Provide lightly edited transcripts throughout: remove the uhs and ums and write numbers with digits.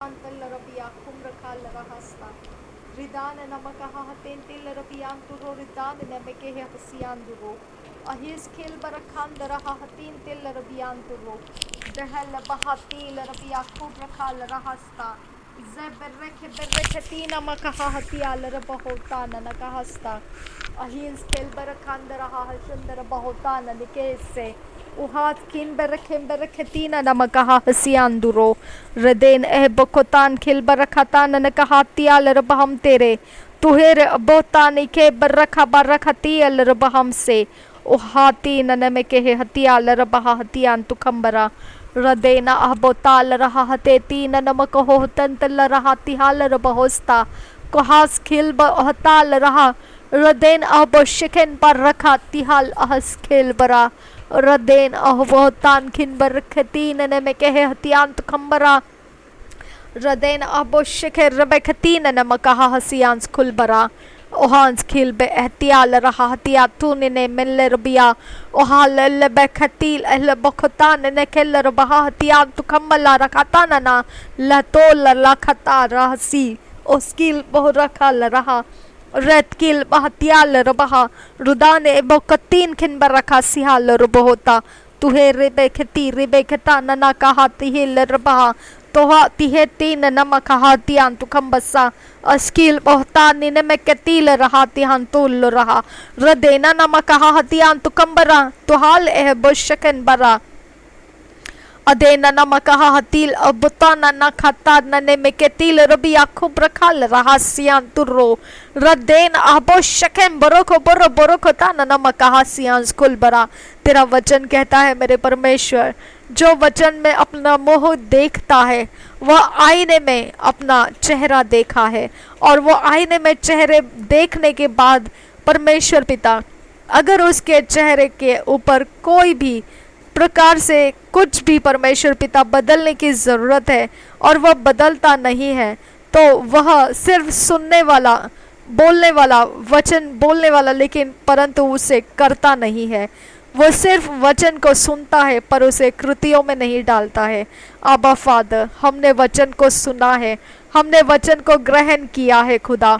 Antallarabia kumrakal rahasta. Ridana namakaha tentil rabian turo ridana namekehe hasianduro. Ahis kil barakandara hatin til rabian turo. Dehel bahati rabia kumrakal rahasta. Zeberrekhe makaha hatial rabahota nanakahasta. Ahis kil barakandara hashandara bahota nanikese. Uhat kin bereketina namakaha hasianduro. Reden bokotan khil barakatan nakahatial rabaham tere. Tuher botan ke barakatial rabaham se. Uhati nanameke hatial rabaha hatian tukambara. Radena ahbotal rahate tina namakaho tantal rahati hal rabahosta. Kohas khil bahatal raha. Raden ahbo shiken barakati hal ahas khil bara. Raden ahbotan kin barakatin nameke hatian tukambara. Raden abo shikher rebekatin namakaha hasians kulbara. Ohans khil be ehtial raha hatia tunine mille rubia. Ohal lebekatil elbokotan ne keller baha hatia tukamala rakatana na latol lakata rahasi. Oskil bohrakal raha. Red kil bahatial rabaha. Rudane bokatin kin baraka sihal rubohota. Tuhe rebeketa nana kahati hil rabaha. Toha tihetin namakahatian tukambasa. Askil bohtan nemeketil rahatihan tul raha. Radena namakahatian tukambara. Tuhal bushaken bara. Adena namakahatil abutana nakhatad na nemeketil rabia kubrakal rahasyan turo. Raden aboshakem boroko tana namakahasyan skulbara. तेरा वचन कहता है मेरे परमेश्वर, जो वचन में अपना मुंह देखता है वह आईने में अपना चेहरा देखा है, और वो आईने में चेहरे देखने के बाद परमेश्वर पिता अगर उसके चेहरे के ऊपर कोई भी प्रकार से कुछ भी परमेश्वर पिता बदलने की ज़रूरत है और वह बदलता नहीं है, तो वह सिर्फ सुनने वाला, बोलने वाला, वचन बोलने वाला, लेकिन परंतु उसे करता नहीं है। वो सिर्फ वचन को सुनता है पर उसे कृतियों में नहीं डालता है। आबा फादर, हमने वचन को सुना है, हमने वचन को ग्रहण किया है खुदा,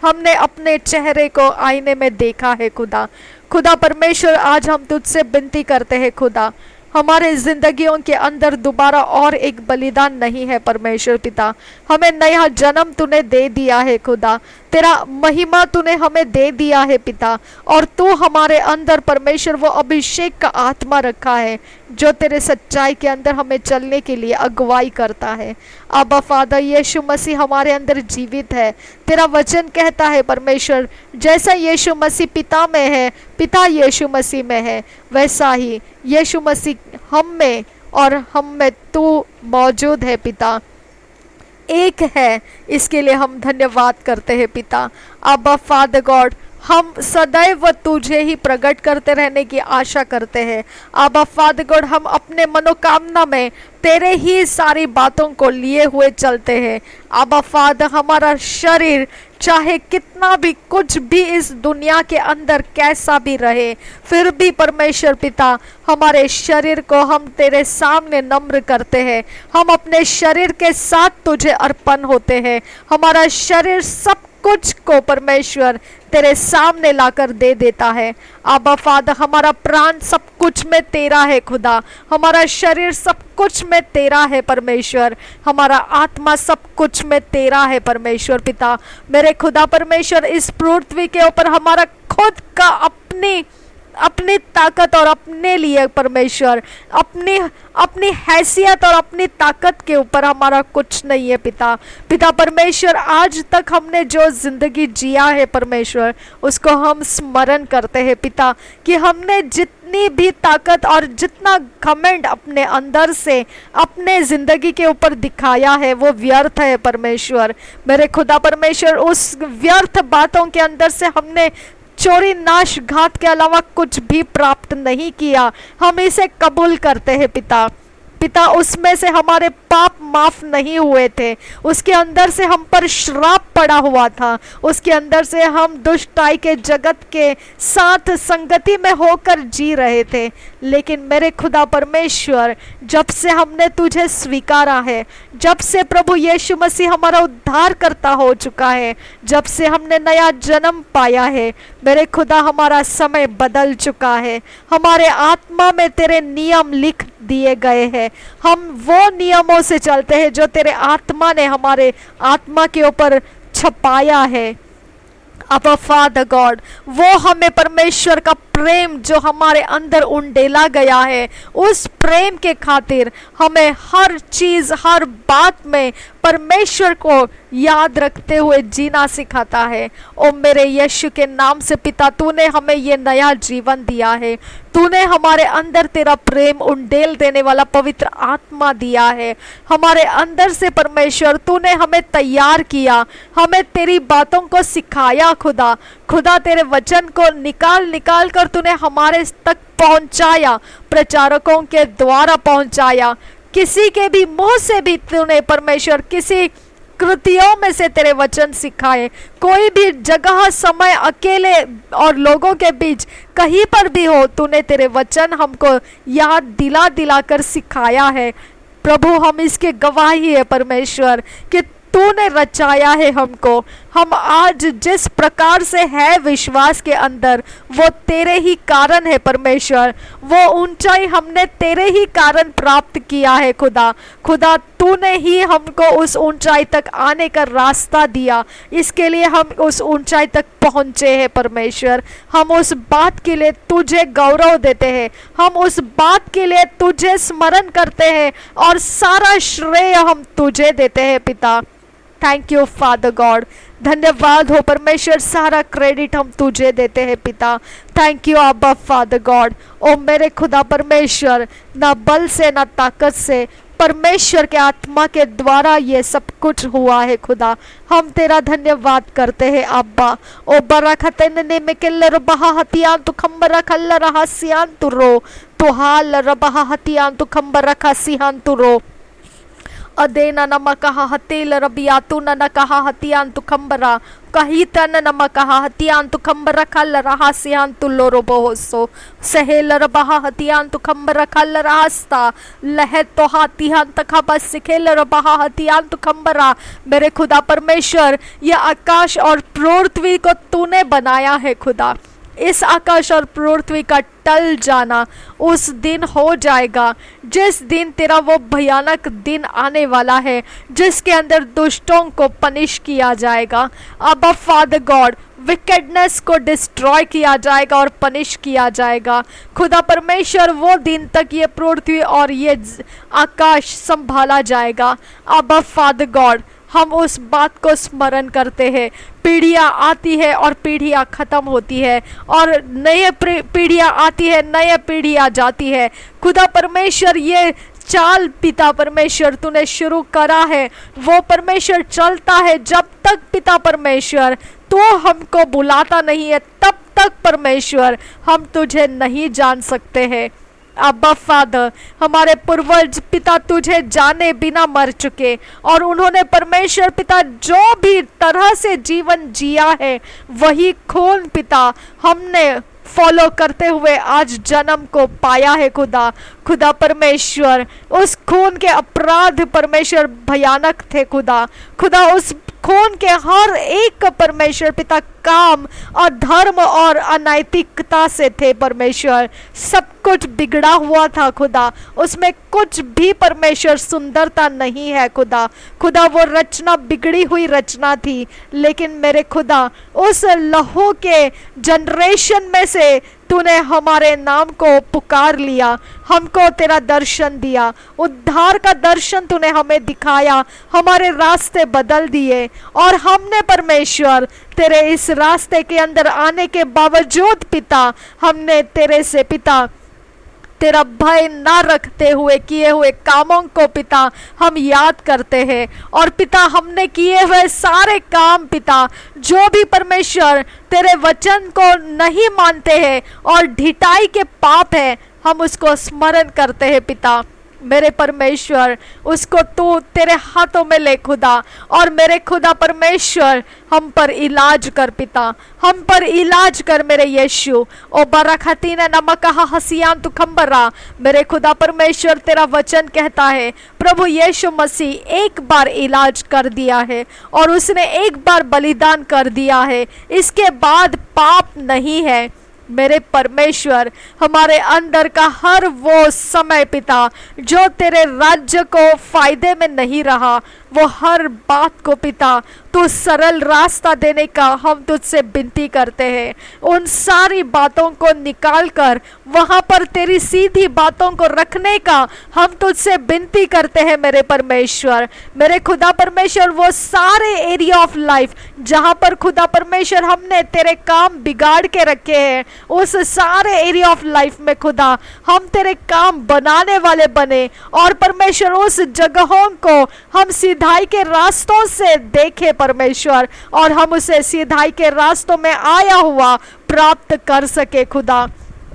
हमने अपने चेहरे को आईने में देखा है खुदा। खुदा परमेश्वर, आज हम तुझसे विनती करते हैं खुदा, हमारे जिंदगियों के अंदर दोबारा और एक बलिदान नहीं है परमेश्वर पिता। हमें नया जन्म तूने दे दिया है खुदा, तेरा महिमा तूने हमें दे दिया है पिता, और तू हमारे अंदर परमेश्वर वो अभिषेक का आत्मा रखा है जो तेरे सच्चाई के अंदर हमें चलने के लिए अगुवाई करता है। आबा फादर, यीशु मसीह हमारे अंदर जीवित है। तेरा वचन कहता है परमेश्वर, जैसा यीशु मसीह पिता में है, पिता यीशु मसीह में है, वैसा ही यीशु मसीह हम में और हम में तू मौजूद है पिता, एक है। इसके लिए हम धन्यवाद करते हैं पिता। अब्बा फादर गॉड, हम सदैव तुझे ही प्रकट करते रहने की आशा करते हैं। अब्बा फादर गॉड, हम अपने मनोकामना में तेरे ही सारी बातों को लिए हुए चलते हैं। अब्बा फादर, हमारा शरीर चाहे कितना भी कुछ भी इस दुनिया के अंदर कैसा भी रहे, फिर भी परमेश्वर पिता हमारे शरीर को हम तेरे सामने नम्र करते हैं। हम अपने शरीर के साथ तुझे अर्पण होते हैं। हमारा शरीर सब कुछ को परमेश्वर तेरे सामने लाकर दे देता है। आबा फादर, हमारा प्राण सब कुछ में तेरा है खुदा, हमारा शरीर सब कुछ में तेरा है परमेश्वर, हमारा आत्मा सब कुछ में तेरा है परमेश्वर पिता। मेरे खुदा परमेश्वर, इस पृथ्वी के ऊपर हमारा खुद का अपनी ताकत और अपने लिए परमेश्वर अपनी हैसियत और अपनी ताकत के ऊपर हमारा कुछ नहीं है पिता परमेश्वर, आज तक हमने जो जिंदगी जिया है परमेश्वर, उसको हम स्मरण करते हैं पिता, कि हमने जितनी भी ताकत और जितना घमंड अपने अंदर से अपने जिंदगी के ऊपर दिखाया है वो व्यर्थ है परमेश्वर। मेरे खुदा परमेश्वर, उस व्यर्थ बातों के अंदर से हमने चोरी, नाश, घात के अलावा कुछ भी प्राप्त नहीं किया। हम इसे कबूल करते हैं पिता, उसमें से हमारे पाप माफ नहीं हुए थे, उसके अंदर से हम पर श्राप पड़ा हुआ था, उसके अंदर से हम दुष्टाई के जगत के साथ संगति में होकर जी रहे थे। लेकिन मेरे खुदा परमेश्वर, जब से हमने तुझे स्वीकारा है, जब से प्रभु यीशु मसीह हमारा उद्धार करता हो चुका है, जब से हमने नया जन्म पाया है, मेरे खुदा हमारा समय बदल चुका है। हमारे आत्मा में तेरे नियम लिख दिए गए हैं। हम वो नियमों से चलते हैं जो तेरे आत्मा ने हमारे आत्मा के ऊपर छपाया है। अब फादर गॉड, वो हमें परमेश्वर का प्रेम जो हमारे अंदर उंडेला गया है, उस प्रेम के खातिर हमें हर चीज, हर बात में परमेश्वर को याद रखते हुए जीना सिखाता है। ओ मेरे यीशु के नाम से पिता, तूने हमें ये नया जीवन दिया है। तूने हमारे अंदर तेरा प्रेम उंडेल देने वाला पवित्र आत्मा दिया है। हमारे अंदर से परमेश्वर तूने हमें तैयार किया, हमें तेरी बातों को सिखाया। खुदा खुदा तेरे वचन को निकाल निकाल कर तूने हमारे तक पहुंचाया, प्रचारकों के द्वारा पहुंचाया। किसी के भी मुंह से भी तूने परमेश्वर किसी कृतियों में से तेरे वचन सिखाए। कोई भी जगह, समय, अकेले और लोगों के बीच कहीं पर भी हो, तूने तेरे वचन हमको याद दिला दिला कर सिखाया है। प्रभु, हम इसके गवाही है परमेश्वर कि तूने रचाया है हमको। हम आज जिस प्रकार से है विश्वास के अंदर, वो तेरे ही कारण है परमेश्वर। वो ऊंचाई हमने तेरे ही कारण प्राप्त किया है खुदा। खुदा, तूने ही हमको उस ऊंचाई तक आने का रास्ता दिया, इसके लिए हम उस ऊंचाई तक पहुंचे हैं परमेश्वर। हम उस बात के लिए तुझे गौरव देते हैं, हम उस बात के लिए तुझे स्मरण करते हैं और सारा श्रेय हम तुझे देते हैं पिता। थैंक यू फादर गॉड, धन्यवाद हो परमेश्वर, सारा क्रेडिट हम तुझे देते हैं पिता। थैंक यू अब्बा फादर गॉड। ओ मेरे खुदा परमेश्वर, ना बल से ना ताकत से, परमेश्वर के आत्मा के द्वारा ये सब कुछ हुआ है खुदा। हम तेरा धन्यवाद करते हैं अब्बा। ओ बरखतन ने मिकल बहा हतियान तु खंबर खल्ल रहा सियान तु रो, तो हाल रबहा हतियान तु खंबर रखा सिहान तु रो। अदेना नमा कहा हतेल रबियातु न कहा हतियान तु खंबरा, कही तन नमा कहा हतियान तु खंबरा खल रहा सियान तु लोरो बोहोसो, सहेल रबहा हतियान तु खंबरा खल रास्ता, लह तो हातियान तखा बस सिखेल रबहा हतियान तु खंबरा। मेरे खुदा परमेश्वर, यह आकाश और पृथ्वी को तूने बनाया है खुदा। इस आकाश और पृथ्वी का टल जाना उस दिन हो जाएगा जिस दिन तेरा वो भयानक दिन आने वाला है, जिसके अंदर दुष्टों को पनिश किया जाएगा। अब फादर गॉड, विकेडनेस को डिस्ट्रॉय किया जाएगा और पनिश किया जाएगा खुदा परमेश्वर। वो दिन तक ये पृथ्वी और ये आकाश संभाला जाएगा। अब फादर गॉड, हम उस बात को स्मरण करते हैं। पीढ़ियाँ आती है और पीढ़ियाँ खत्म होती है, और नए पीढ़ियाँ आती है, नए पीढ़ियाँ जाती है। खुदा परमेश्वर, ये चाल पिता परमेश्वर तूने शुरू करा है, वो परमेश्वर चलता है जब तक पिता परमेश्वर तू हमको बुलाता नहीं है, तब तक परमेश्वर हम तुझे नहीं जान सकते हैं। अब्बा फादर, हमारे पूर्वज पिता तुझे जाने बिना मर चुके, और उन्होंने परमेश्वर पिता जो भी तरह से जीवन जिया है, वही खून पिता हमने फॉलो करते हुए आज जन्म को पाया है खुदा। खुदा परमेश्वर, उस खून के अपराध परमेश्वर भयानक थे खुदा। खुदा, उस खून के हर एक परमेश्वर पिता काम अधर्म और अनैतिकता से थे परमेश्वर। सब कुछ बिगड़ा हुआ था खुदा, उसमें कुछ भी परमेश्वर सुंदरता नहीं है खुदा। खुदा, वो रचना बिगड़ी हुई रचना थी, लेकिन मेरे खुदा उस लहू के जनरेशन में से तूने हमारे नाम को पुकार लिया, हमको तेरा दर्शन दिया, उद्धार का दर्शन तूने हमें दिखाया, हमारे रास्ते बदल दिए, और हमने परमेश्वर तेरे इस रास्ते के अंदर आने के बावजूद पिता, हमने तेरे से पिता तेरा भय ना रखते हुए किए हुए कामों को पिता हम याद करते हैं, और पिता हमने किए हुए सारे काम पिता जो भी परमेश्वर तेरे वचन को नहीं मानते हैं और ढिठाई के पाप है, हम उसको स्मरण करते हैं पिता। मेरे परमेश्वर उसको तू तेरे हाथों में ले खुदा, और मेरे खुदा परमेश्वर हम पर इलाज कर पिता, हम पर इलाज कर मेरे यीशु। ओ बरखतीना नमक हसियान तू खम्बरा। मेरे खुदा परमेश्वर तेरा वचन कहता है प्रभु यीशु मसीह एक बार इलाज कर दिया है और उसने एक बार बलिदान कर दिया है, इसके बाद पाप नहीं है। मेरे परमेश्वर हमारे अंदर का हर वो समय पिता जो तेरे राज्य को फायदे में नहीं रहा, वो हर बात को पिता तू सरल रास्ता देने का हम तुझसे विनती करते हैं। उन सारी बातों को निकाल कर वहां पर तेरी सीधी बातों को रखने का हम तुझसे विनती करते हैं मेरे परमेश्वर। मेरे खुदा परमेश्वर वो सारे एरिया ऑफ लाइफ जहां पर खुदा परमेश्वर हमने तेरे काम बिगाड़ के रखे हैं, उस सारे एरिया ऑफ लाइफ में खुदा हम तेरे काम बनाने वाले बने, और परमेश्वर उस जगहों को हम सीधाई के रास्तों से देखे परमेश्वर, और हम उसे सीधाई के रास्तों में आया हुआ प्राप्त कर सके खुदा।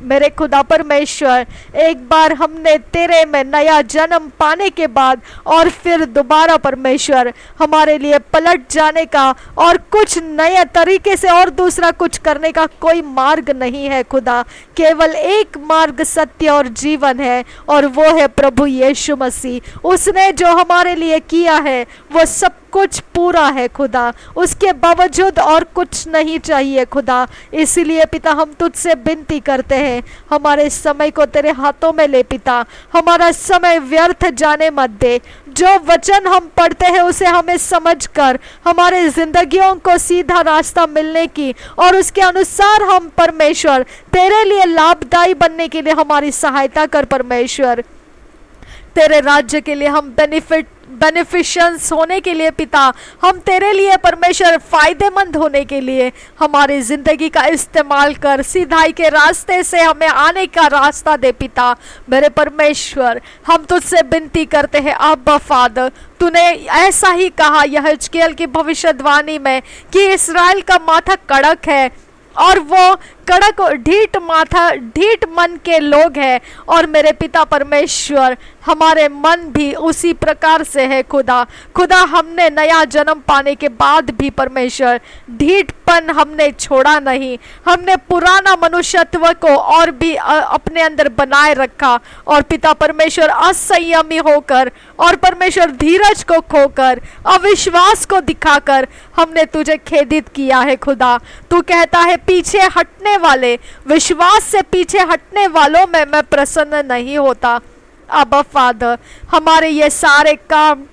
मेरे खुदा परमेश्वर एक बार हमने तेरे में नया जन्म पाने के बाद और फिर दोबारा परमेश्वर हमारे लिए पलट जाने का और कुछ नए तरीके से और दूसरा कुछ करने का कोई मार्ग नहीं है खुदा। केवल एक मार्ग, सत्य और जीवन है, और वो है प्रभु यीशु मसीह। उसने जो हमारे लिए किया है वो सब कुछ पूरा है खुदा, उसके बावजूद और कुछ नहीं चाहिए खुदा। इसीलिए पिता हम तुझसे विनती करते हैं, हमारे समय को तेरे हाथों में ले पिता, हमारा समय व्यर्थ जाने मत दे। जो वचन हम पढ़ते हैं उसे हमें समझकर हमारे जिंदगियों को सीधा रास्ता मिलने की और उसके अनुसार हम परमेश्वर तेरे लिए लाभदायी बनने के लिए हमारी सहायता कर परमेश्वर। तेरे राज्य के लिए हम बेनिफिशियंस होने के लिए पिता, हम तेरे लिए परमेश्वर फायदेमंद होने के लिए हमारी जिंदगी का इस्तेमाल कर, सीधाई के रास्ते से हमें आने का रास्ता दे पिता। मेरे परमेश्वर हम तुझसे विनती करते हैं अब्बा फादर, तूने ऐसा ही कहा यहेजकेल की भविष्यवाणी में कि इस्राएल का माथा कड़क है और वो कड़क ढीठ माथा ढीठ मन के लोग हैं, और मेरे पिता परमेश्वर हमारे मन भी उसी प्रकार से है खुदा। खुदा हमने नया जन्म पाने के बाद भी परमेश्वर ढीठपन हमने छोड़ा नहीं, हमने पुराना मनुष्यत्व को और भी अपने अंदर बनाए रखा, और पिता परमेश्वर असंयमी होकर और परमेश्वर धीरज को खोकर अविश्वास को दिखाकर हमने तुझे खेदित किया है खुदा। तू कहता है पीछे हटने वाले, विश्वास से पीछे हटने वालों में मैं प्रसन्न नहीं होता। अब्बा फादर हमारे ये सारे काम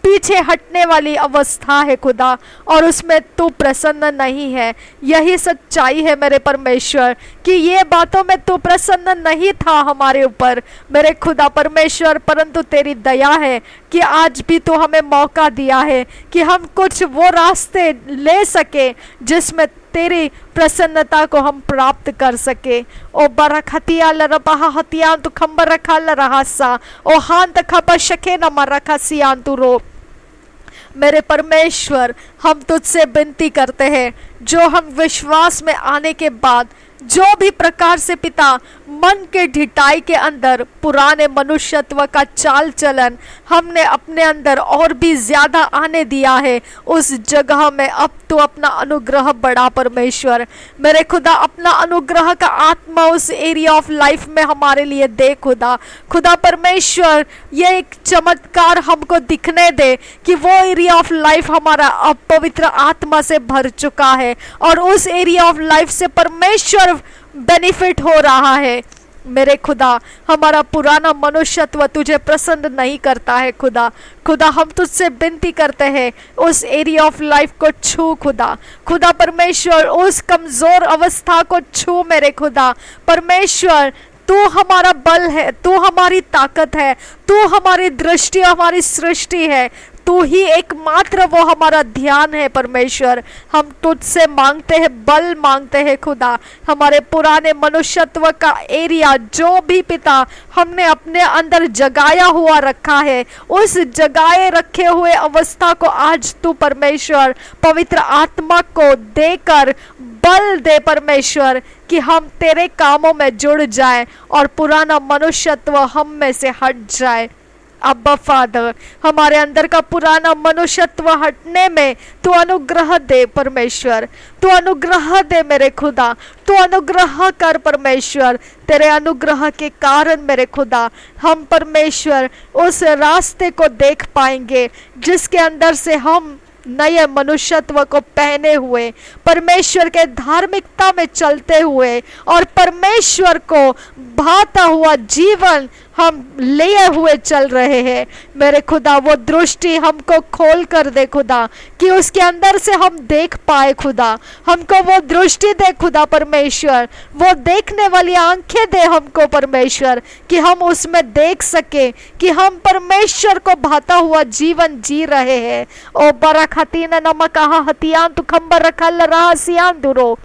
पीछे हटने वाली अवस्था है खुदा, और उसमें तू प्रसन्न नहीं है। यही सच्चाई है मेरे परमेश्वर कि ये बातों में तू प्रसन्न नहीं था हमारे ऊपर मेरे खुदा परमेश्वर, परंतु तेरी दया है कि आज भी तू हमें मौका दिया है कि हम कुछ वो रास्ते ले सके जिसमें तेरी प्रसन्नता को हम प्राप्त कर सके। ओ बरखतिया लरबहा हतियान तु खंबर रखा लरहासा ओ हान तखबा शके न मरखा सियान तु रो। मेरे परमेश्वर हम तुझसे विनती करते हैं, जो हम विश्वास में आने के बाद जो भी प्रकार से पिता मन के ढिठाई के अंदर पुराने मनुष्यत्व का चाल चलन हमने अपने अंदर और भी ज्यादा आने दिया है, उस जगह में अब तो अपना अनुग्रह बढ़ा परमेश्वर। मेरे खुदा अपना अनुग्रह का आत्मा उस एरिया ऑफ लाइफ में हमारे लिए दे खुदा। खुदा परमेश्वर ये एक चमत्कार हमको दिखने दे कि वो एरिया ऑफ लाइफ हमारा अब पवित्र आत्मा से भर चुका है, और उस एरिया ऑफ लाइफ से परमेश्वर बेनिफिट हो रहा है। मेरे खुदा हमारा पुराना मनुष्यत्व तुझे प्रसन्न नहीं करता है खुदा। खुदा हम तुझसे विनती करते हैं उस एरिया ऑफ लाइफ को छू खुदा। खुदा परमेश्वर उस कमजोर अवस्था को छू मेरे खुदा परमेश्वर। तू हमारा बल है, तू हमारी ताकत है, तू हमारी दृष्टि, हमारी सृष्टि है, तू ही एकमात्र वो हमारा ध्यान है परमेश्वर। हम तुझसे मांगते हैं, बल मांगते हैं खुदा। हमारे पुराने मनुष्यत्व का एरिया जो भी पिता हमने अपने अंदर जगाया हुआ रखा है, उस जगाए रखे हुए अवस्था को आज तू परमेश्वर पवित्र आत्मा को देकर बल दे परमेश्वर कि हम तेरे कामों में जुड़ जाएं और पुराना मनुष्यत्व हम में से हट जाए। अब्बा फादर, हमारे अंदर का पुराना मनुष्यत्व हटने में तू अनुग्रह दे परमेश्वर, तू अनुग्रह दे मेरे खुदा, तू अनुग्रह कर परमेश्वर। तेरे अनुग्रह के कारण मेरे खुदा हम परमेश्वर उस रास्ते को देख पाएंगे जिसके अंदर से हम नए मनुष्यत्व को पहने हुए परमेश्वर के धार्मिकता में चलते हुए और परमेश्वर को भाता हुआ जीवन हम लिए हुए चल रहे हैं। मेरे खुदा वो दृष्टि हमको खोल कर दे खुदा, कि उसके अंदर से हम देख पाए खुदा, हमको वो दृष्टि दे खुदा परमेश्वर, वो देखने वाली आंखें दे हमको परमेश्वर, कि हम उसमें देख सके कि हम परमेश्वर को भाता हुआ जीवन जी रहे हैं। ओ बरखतीन नमक हतियान तु खंबर रखल रहा सियान दुरो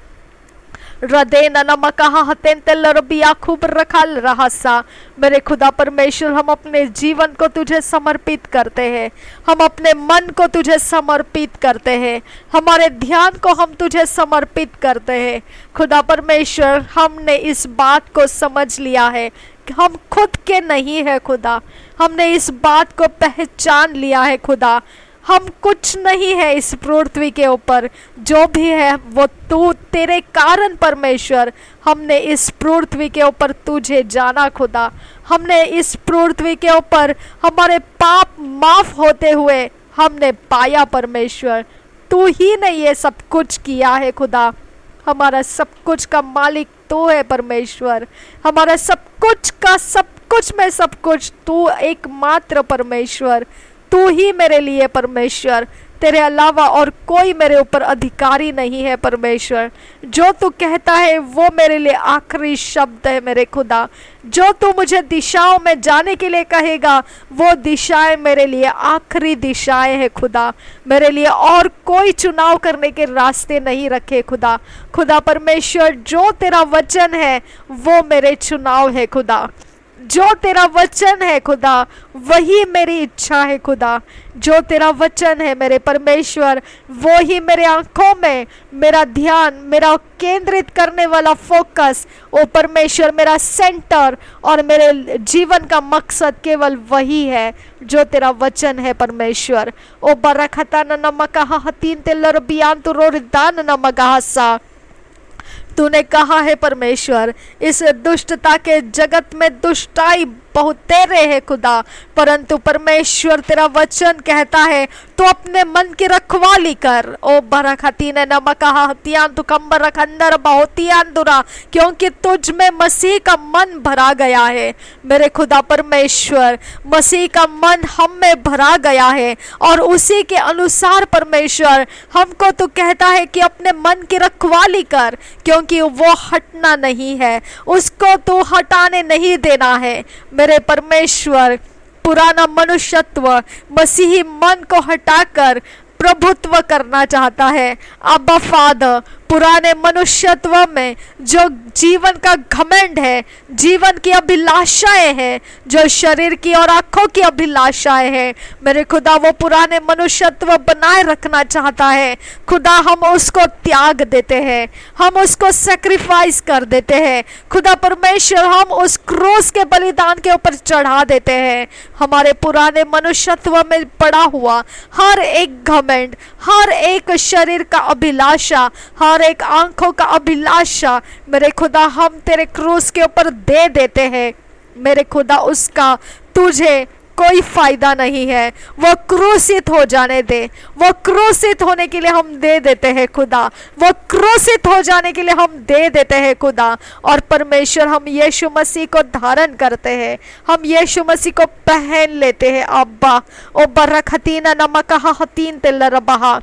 हृदय नमकहा हतेन तेल रबिया खूब रखल रहा सा। मेरे खुदा परमेश्वर, हम अपने जीवन को तुझे समर्पित करते हैं, हम अपने मन को तुझे समर्पित करते हैं, हमारे ध्यान को हम तुझे समर्पित करते हैं। खुदा परमेश्वर, हमने इस बात को समझ लिया है कि हम खुद के नहीं है खुदा, हमने इस बात को पहचान लिया है खुदा, हम कुछ नहीं है इस पृथ्वी के ऊपर, जो भी है वो तू, तेरे कारण परमेश्वर हमने इस पृथ्वी के ऊपर तुझे जाना खुदा, हमने इस पृथ्वी के ऊपर हमारे पाप माफ होते हुए हमने पाया परमेश्वर। तू ही ने ये सब कुछ किया है खुदा, हमारा सब कुछ का मालिक तू है परमेश्वर, हमारा सब कुछ का सब कुछ में सब कुछ तू एकमात्र परमेश्वर, तू ही मेरे लिए परमेश्वर, तेरे अलावा और कोई मेरे ऊपर अधिकारी नहीं है परमेश्वर। जो तू कहता है वो मेरे लिए आखिरी शब्द है मेरे खुदा, जो तू मुझे दिशाओं में जाने के लिए कहेगा वो दिशाएं मेरे लिए आखिरी दिशाएं है खुदा, मेरे लिए और कोई चुनाव करने के रास्ते नहीं रखे खुदा। खुदा परमेश्वर, जो तेरा वचन है वो मेरे चुनाव है खुदा, जो तेरा वचन है खुदा वही मेरी इच्छा है खुदा, जो तेरा वचन है मेरे परमेश्वर वो ही मेरे आंखों में मेरा ध्यान, मेरा केंद्रित करने वाला फोकस, ओ परमेश्वर मेरा सेंटर और मेरे जीवन का मकसद केवल वही है जो तेरा वचन है परमेश्वर। ओ बरखता नमकहा हतीन तेलर बियान तु रोरिदान नमकहा सा। तूने कहा है परमेश्वर, इस दुष्टता के जगत में दुष्टाई बहुत तेरे है खुदा, परंतु परमेश्वर तेरा वचन कहता है तो अपने मन की रखवाली कर। ओ बरखती ने नमक हतियान तु कंबर रख अंदर बहुतियान दुरा, क्योंकि तुझ में मसीह का मन भरा गया है। मेरे खुदा परमेश्वर, मसीह का मन हम में भरा गया है और उसी के अनुसार परमेश्वर हमको तो कहता है कि अपने मन की रखवाली कर, क्योंकि वो हटना नहीं है, उसको तो हटाने नहीं देना है। मेरे परमेश्वर, पुराना मनुष्यत्व मसीही मन को हटाकर प्रभुत्व करना चाहता है। अब्बा फादर, पुराने मनुष्यत्व में जो जीवन का घमंड है, जीवन की अभिलाषाएं हैं, जो शरीर की और आंखों की अभिलाषाएं हैं, मेरे खुदा वो पुराने मनुष्यत्व बनाए रखना चाहता है। खुदा हम उसको त्याग देते हैं, हम उसको सेक्रीफाइस कर देते हैं। खुदा परमेश्वर, हम उस क्रूस के बलिदान के ऊपर चढ़ा देते हैं। हमारे पुराने मनुष्यत्व में पड़ा हुआ हर एक घमंड, हर एक शरीर का अभिलाषा, हर एक आंखों का अभिलाषा, मेरे खुदा हम तेरे क्रूस के ऊपर दे देते हैं। मेरे खुदा उसका तुझे कोई फायदा नहीं है, वो क्रूसित हो जाने दे, वो क्रूसित होने के लिए हम दे देते हैं खुदा, वो क्रूसित हो जाने के लिए हम दे देते हैं खुदा। और परमेश्वर, हम यीशु मसीह को धारण करते हैं, हम यीशु मसीह को पहन लेते हैं। अब्बा ओ बरखतीना नमकहा हतीन तेल रबहा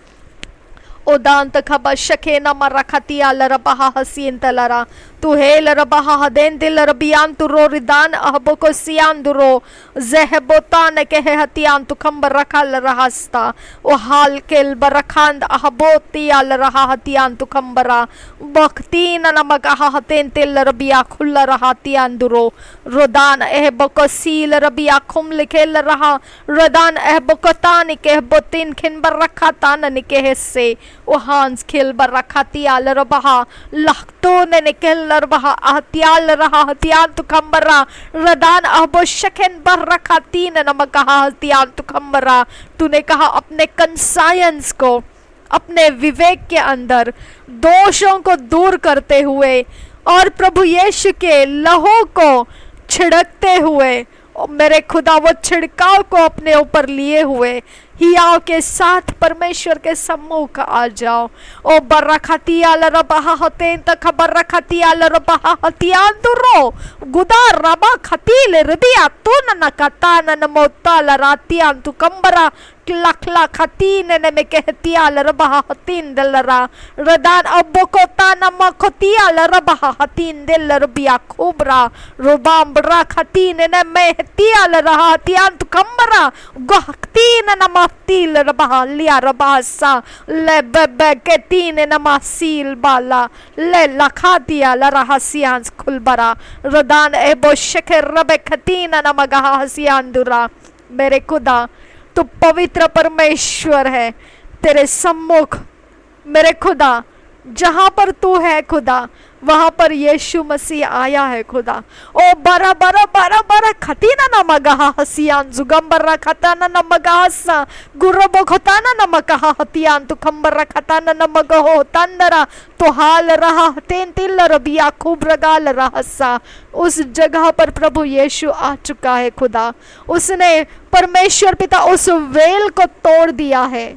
ओ दांत खबा शखे नम रखतिया लरबहा हसीन तलरा तू हे लरबहा हदेन दिल रबियान तु रोरिदान अहबो को सियान दुरो जहबोतान के हतियान तु खंबर रखल रहस्ता ओ हाल केल बरखांद अहबोतिया लरहा हतियान तु खंबरा बख्तीन नमक हतेन तेल रबिया खुल रहतियान दुरो रोदान अहबो को सील रबिया खुम लिखेल रहा रोदान अहबो को तान के बोतिन खिन बर रखा तान निके से Ohans kilbar rakatial rabaha lahtone nikel rabaha ahtial raha hatian tu kambara रदान अबोशकेन बरकातीन नमक कहा हतियान तू खम्बरा तूने कहा अपने कंसायंस को अपने विवेक के अंदर दोषों को दूर करते हुए और प्रभु यीशु के लहू को छिड़कते हुए मेरे खुदा वो छिड़काव को अपने ऊपर लिए हुए हियाव के साथ परमेश्वर के सम्मुख आ जाओ। ओ बरखतिया लरबहा हतेन तक बरखतिया लरबहा हतियान दुरो गुदा रबा खतील रबिया तो न कता न मोता लरातियान तु कंबरा लखला खतीन ने में कहतिया लरबहा हतीन दलरा रदान अब्बको ताना मखतिया लरबहा हतीन दिल रबिया खुबरा रुबाम बरा खतीन ने में हतिया लरहा हतियान तु कंबरा गहतीन न मफ्तील रबहा लिया रबासा ले बेबे के तीन न मासील बाला ले लखातिया लरहा सियांस खुलबरा रदान एबो शकर रबे खतीन न मगहा हसियान दुरा। मेरे खुदा तू पवित्र परमेश्वर है, तेरे सम्मुख मेरे खुदा जहां पर तू है खुदा वहां पर यीशु मसीह आया है खुदा। ओ बरा बरा बरा बरा खतीना नमगहा हसियान जुगंबरा खताना नमगहा सा गुरबो खताना नमगहा हतियान तु खंबरा खताना नमगहो तंदरा तो हाल रहा तेन तिल रबिया खूब रगाल रहा सा। उस जगह पर प्रभु यीशु आ चुका है खुदा। उसने परमेश्वर पिता उस वेल को तोड़ दिया है,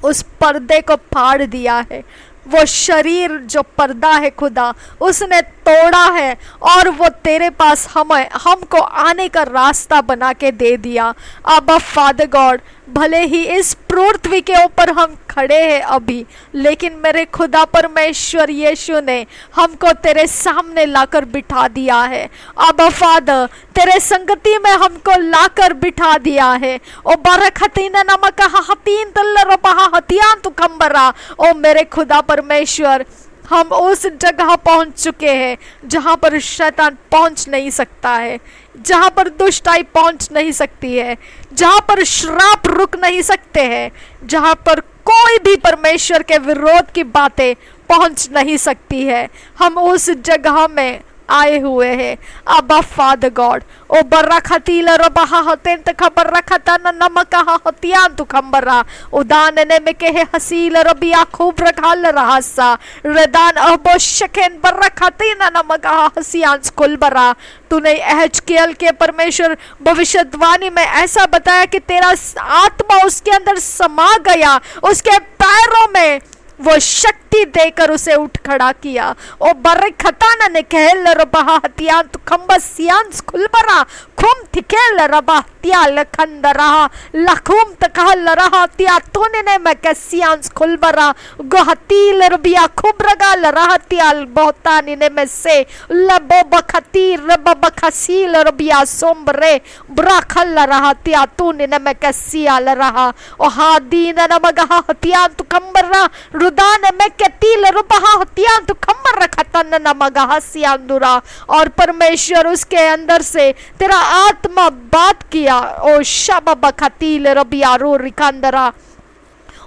उस पर्दे को फाड़ दिया है। वो शरीर जो पर्दा है खुदा उसने तोड़ा है और वो तेरे पास हमको आने का रास्ता बना के दे दिया। अब फादर गॉड भले ही इस पृथ्वी के ऊपर हम खड़े हैं अभी, लेकिन मेरे खुदा परमेश्वर यीशु ने हमको तेरे सामने लाकर बिठा दिया है। अब फादर तेरे संगति में हमको लाकर बिठा दिया है। ओ बरखतीन नमक हतीन तल्लरबहा हतियान तु खंबरा। ओ मेरे खुदा परमेश्वर हम उस जगह पहुंच चुके हैं जहां पर शैतान पहुंच नहीं सकता है, जहां पर दुष्टाई पहुंच नहीं सकती है, जहां पर श्राप रुक नहीं सकते हैं, जहां पर कोई भी परमेश्वर के विरोध की बातें पहुंच नहीं सकती है। हम उस जगह में आए हुए हैं। अब फादर गॉड ओ बर्रा खतील रबहा हतेन तक बर्रा खतन नमक हतियान तु खंबरा उदान ने में कहे हसील रबिया खूब रखाल रहसा रदान अबोशकेन बर्रा खतीन नमक हसियान कुलबरा। तूने एहजकेल के परमेश्वर भविष्यवाणी में ऐसा बताया कि तेरा आत्मा उसके अंदर समा गया, उसके पैरों में वो शक्ति देकर उसे उठ खड़ा किया। ओ बर्रे खताना ने कहल रबहा हतियान तु खंबसियांस खुलबरा खुम थिकेल रबा त्याल खंदरा लखुम तकहल रहा त्या तोने ने मैं कसियांस खुलबरा गोहतील रबिया खुबरगा लरहा त्याल बहुतानी ने में से लबो बखती रब बखसील रबिया सोमरे ब्राखल रहा त्या तोने ने मैं कसियाल रहा ओ हादीन नमगहा हतियान तु खंबरा रुदान में कतील रबहा हतियान तु खंबर रखतन नमगहा सियांदुरा। और परमेश्वर उसके अंदर से तेरा आत्मा बात किया। ओ शब बखतील रबिया रो रिकंदरा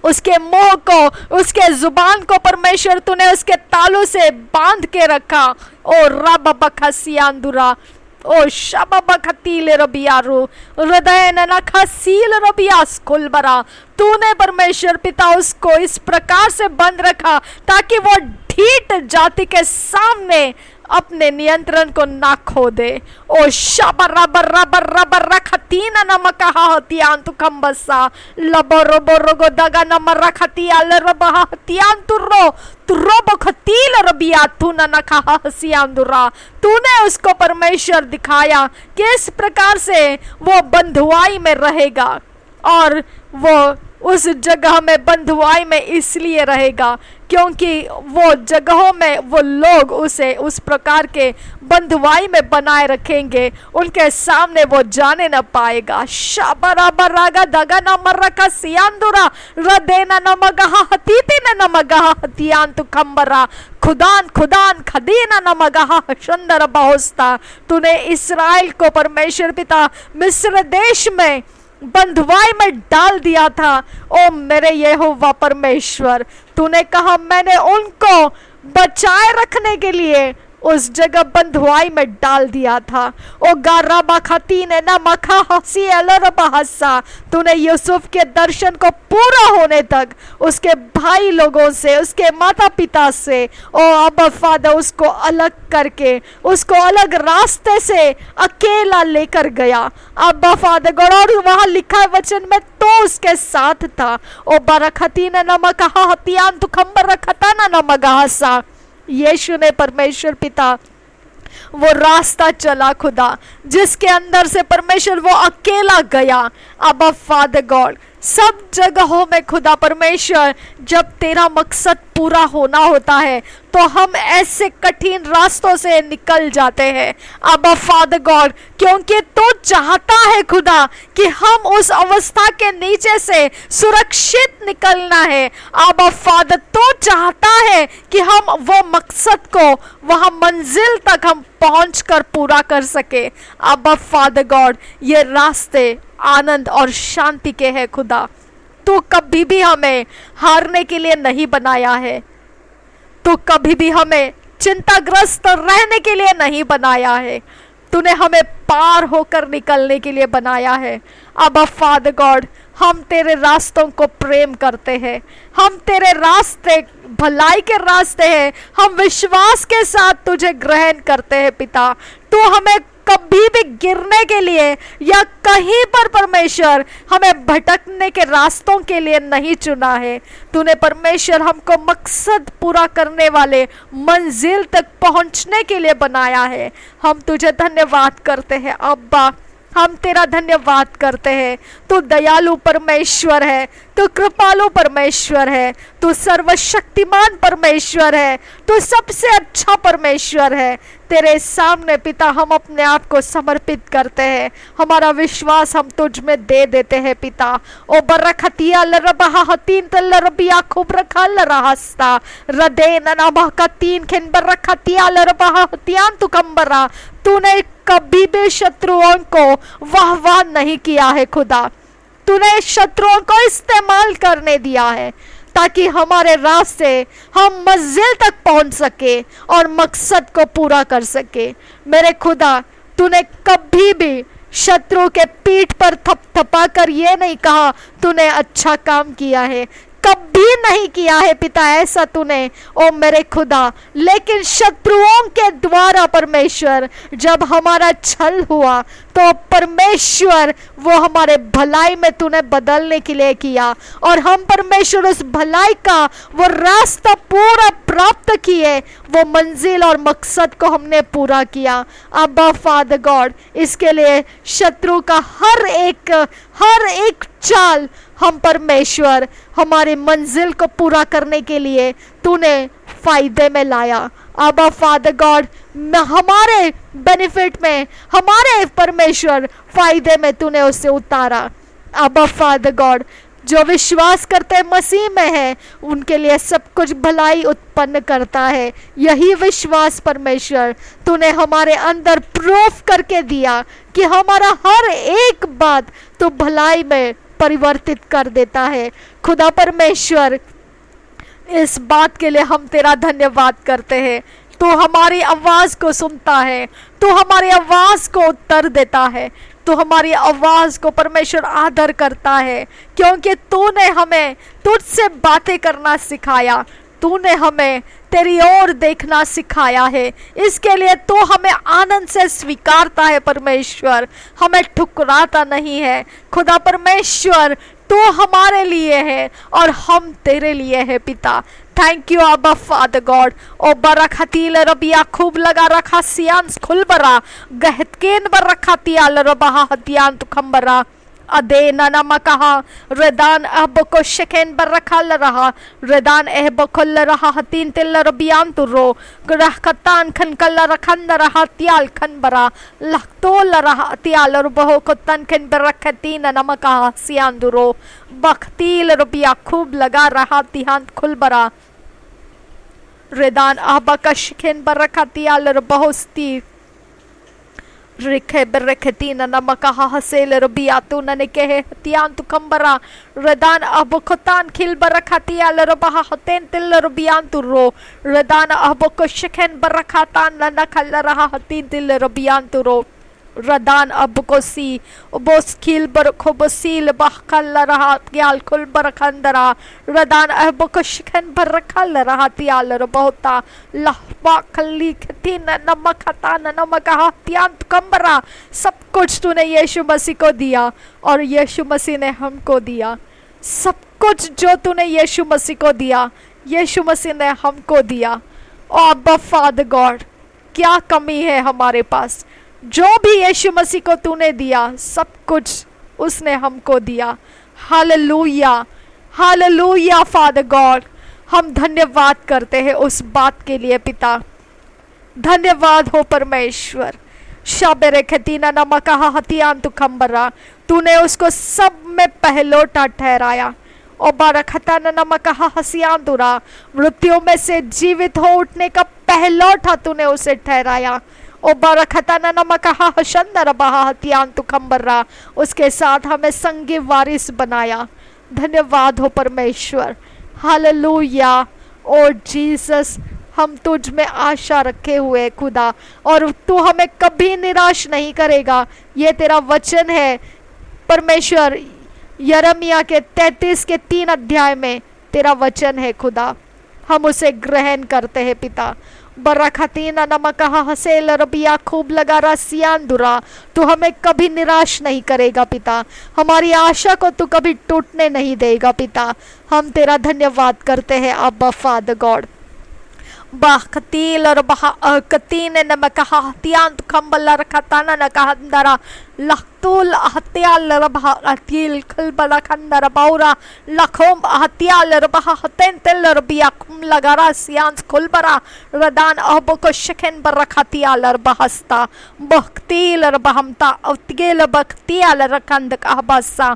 उसके मुंह को उसके जुबान को परमेश्वर तूने उसके तालू से बांध के रखा। ओ रब बखसियांदुरा ओ शब बखतील रबियारू हृदय नखसील रबियास खुलबरा। तूने परमेश्वर पिता उसको इस प्रकार से बंद रखा ताकि वो ढीठ जाति के सामने अपने नियंत्रण को ना खो दे। ओ शबर रबर रबर रबर रखतीन नमक हतियान तु खंबसा लबो रोबो रोगो दगा नमर रखतिया लरबहा हतियान तुरो तुरो बखतील रबिया तू नखा हसियान दुरा। तूने उसको परमेश्वर दिखाया कि इस प्रकार से वो बंधुआई में रहेगा और वो उस जगह में बंधुआई में इसलिए रहेगा क्योंकि वो जगहों में वो लोग उसे उस प्रकार के बंधुआई में बनाए रखेंगे, उनके सामने वो जाने न पाएगा। शाबराबरागा दगा नमरका सियांदुरा रदेना नमगहा हतीतिना नमगहा हतियान तु खंबरा खुदान खुदान खदीना नमगहा शंदर बहुस्ता। तूने इस्राएल को परमेश्वर पिता मिस्र देश में बंधुआई में डाल दिया था। ओ मेरे यहोवा परमेश्वर, तूने कहा मैंने उनको बचाए रखने के लिए उस जगह बंधुआई में डाल दिया था। ओ गाराबा खती ने ना मखा हसी अलरबहसा, तूने यूसुफ के दर्शन को पूरा होने तक उसके भाई लोगों से, उसके माता पिता से, ओ अब्बा फादर, उसको अलग करके, उसको अलग रास्ते से अकेला लेकर गया। अब्बा फादर गॉड, और वहां लिखा है वचन में तो उसके साथ था। ओ बरखती ने नमक हतियान तु खम्बर रखता ना नमक हसा। यीशु ने परमेश्वर पिता वो रास्ता चला खुदा, जिसके अंदर से परमेश्वर वो अकेला गया। अब फादर गॉड, सब जगहों में खुदा परमेश्वर, जब तेरा मकसद पूरा होना होता है तो हम ऐसे कठिन रास्तों से निकल जाते हैं। अब फादर गॉड, क्योंकि तो चाहता है खुदा कि हम उस अवस्था के नीचे से सुरक्षित निकलना है। अब फादर, तो चाहता है कि हम वो मकसद को, वहां मंजिल तक हम पहुंचकर पूरा कर सके। अब फादर गॉड, ये रास्ते आनंद और शांति के हैं खुदा। तू कभी भी हमें हारने के लिए नहीं बनाया है, तू कभी भी हमें चिंताग्रस्त रहने के लिए नहीं बनाया है, तूने हमें पार होकर निकलने के लिए बनाया है। अब फादर गॉड, हम तेरे रास्तों को प्रेम करते हैं, हम तेरे रास्ते भलाई के रास्ते हैं, हम विश्वास के साथ तुझे ग्रहण करते हैं पिता। तू हमें कभी भी गिरने के लिए या कहीं पर परमेश्वर हमें भटकने के रास्तों के लिए नहीं चुना है। तूने परमेश्वर हमको मकसद पूरा करने वाले मंजिल तक पहुंचने के लिए बनाया है। हम तुझे धन्यवाद करते हैं अब्बा, हम तेरा धन्यवाद करते हैं। तू दयालु परमेश्वर है, तू कृपालु परमेश्वर है, तू सर्वशक्तिमान परमेश्वर है, तू सबसे अच्छा परमेश्वर है। तेरे सामने पिता हम अपने आप को समर्पित करते हैं, हमारा विश्वास हम तुझ में दे देते हैं पिता। ओ बरखतिया लरबहा हतीन तलरबिया खूब रखा लरहस्ता रदे ननाबह का तीन खिन बरखतिया लरबहा हतियान तू कंबरा। तूने कभी भी शत्रुओं को वाह वाह नहीं किया है खुदा, तूने शत्रुओं को इस्तेमाल करने दिया है ताकि हमारे रास्ते हम मंजिल तक पहुंच सके और मकसद को पूरा कर सके। मेरे खुदा, तूने कभी भी शत्रु के पीठ पर थपथपा कर ये नहीं कहा तूने अच्छा काम किया है, कभी नहीं किया है पिता ऐसा तूने, ओ मेरे खुदा। लेकिन शत्रुओं के द्वारा परमेश्वर जब हमारा छल हुआ तो परमेश्वर वो हमारे भलाई में तूने बदलने के लिए किया, और हम परमेश्वर उस भलाई का वो रास्ता पूरा प्राप्त किए, वो मंजिल और मकसद को हमने पूरा किया। अब्बा फादर गॉड, इसके लिए शत्रु का हर एक चाल हम परमेश्वर हमारे मंजिल को पूरा करने के लिए तूने फायदे में लाया। अब्बा फादर गॉड, हमारे बेनिफिट में, हमारे परमेश्वर फायदे में तूने उसे उतारा। अब्बा फादर गॉड, जो विश्वास करते मसीह में है उनके लिए सब कुछ भलाई उत्पन्न करता है। यही विश्वास परमेश्वर तूने हमारे अंदर प्रूफ करके दिया कि हमारा हर एक बात तो भलाई में परिवर्तित कर देता है। खुदा परमेश्वर, इस बात के लिए हम तेरा धन्यवाद करते हैं। तू हमारी आवाज को सुनता है, तू हमारी आवाज को उत्तर देता है, तू हमारी आवाज को परमेश्वर आदर करता है, क्योंकि तूने हमें तुझसे बातें करना सिखाया, तूने हमें तेरी ओर देखना सिखाया है। इसके लिए तू हमें आनंद से स्वीकारता है परमेश्वर, हमें ठुकराता नहीं है। खुदा परमेश्वर, तू हमारे लिए है और हम तेरे लिए है पिता। थैंक यू अब्बा फादर गॉड। ओ बरखतील रबिया खूब लगा रखा सियांस खुल बरा गहतकेन बर रखा तियाल रबहा हतियान तुखम्बरा अदे ननमा कहा रेदान अहब को शकेन बर रखा ल रहा रेदान अहब खुल रहा हतीन तिल रबियान तुरो रह कतान खन कल रखन रहा तियाल खन बरा लखतो ल रहा तियाल रबहो को तन खन बर रखती ननमा कहा सियान दुरो बख्तील रबिया खूब लगा रहा तिहान खुल बरा रेदान अहब का शकेन बर रखा तियाल रबहो स्ती Rike bereketina na makahahasel rubiatu na nikehe tian tu kambara redan abokotan kil barakatia larabaha hotentel rubiantu ro redana aboko shiken barakatan na nakalaraha hotentel rubiantu ro Radan abukosi ubos kil barakobosil bahkal rahat gyal kul barakandara Radan abukoshken barakal rahat yal rabota lahba kali ktina namakatana namakahatiyan kambara सब कुछ तूने यीशु मसीह को दिया और यीशु मसीह ने हमको दिया सब कुछ जो तूने यीशु मसीह को दिया यीशु मसीह ने हमको दिया ओ अब्बा फादर गॉड क्या कमी है हमारे पास जो भी यीशु मसीह को तूने दिया सब कुछ उसने हमको दिया हालेलुया हालेलुया फादर गॉड हम धन्यवाद करते हैं उस बात के लिए पिता धन्यवाद हो परमेश्वर शाबेरे खतीना नमकहा हतियान तु खम्बरा तूने उसको सब में पहलोटा ठहराया और बारखता नमकहा हसियान तुरा मृत्यु में से जीवित हो उठने का पहलोटा तूने उसे ठहराया ओ बरखता नमकहा हशंदर बहा हतियान तु खम्बरा उसके साथ हमें संगी वारिस बनाया धन्यवाद हो परमेश्वर हालेलुया ओ जीसस हम तुझ में आशा रखे हुए खुदा और तू हमें कभी निराश नहीं करेगा ये तेरा वचन है परमेश्वर यिर्मयाह के 33 के 3 अध्याय में तेरा वचन है खुदा हम उसे ग्रहण करते हैं पिता बरखतीना नमकहा हसेल रबिया खूब लगा रसियान दुरा तू हमें कभी निराश नहीं करेगा पिता हमारी आशा को तू कभी टूटने नहीं देगा पिता हम तेरा धन्यवाद करते हैं अब्बा father God Bahkatil or katin na makahatian kambala rakatana na kahandara laktul ahatial rabaha atil kalbalakandara baura lakom ahatial rabaha hatentel rabiakum lagara sians kulbara radan aboko shiken barakatial rabahasta bahtil rabahamta avtigel baktial rakandak ahbasa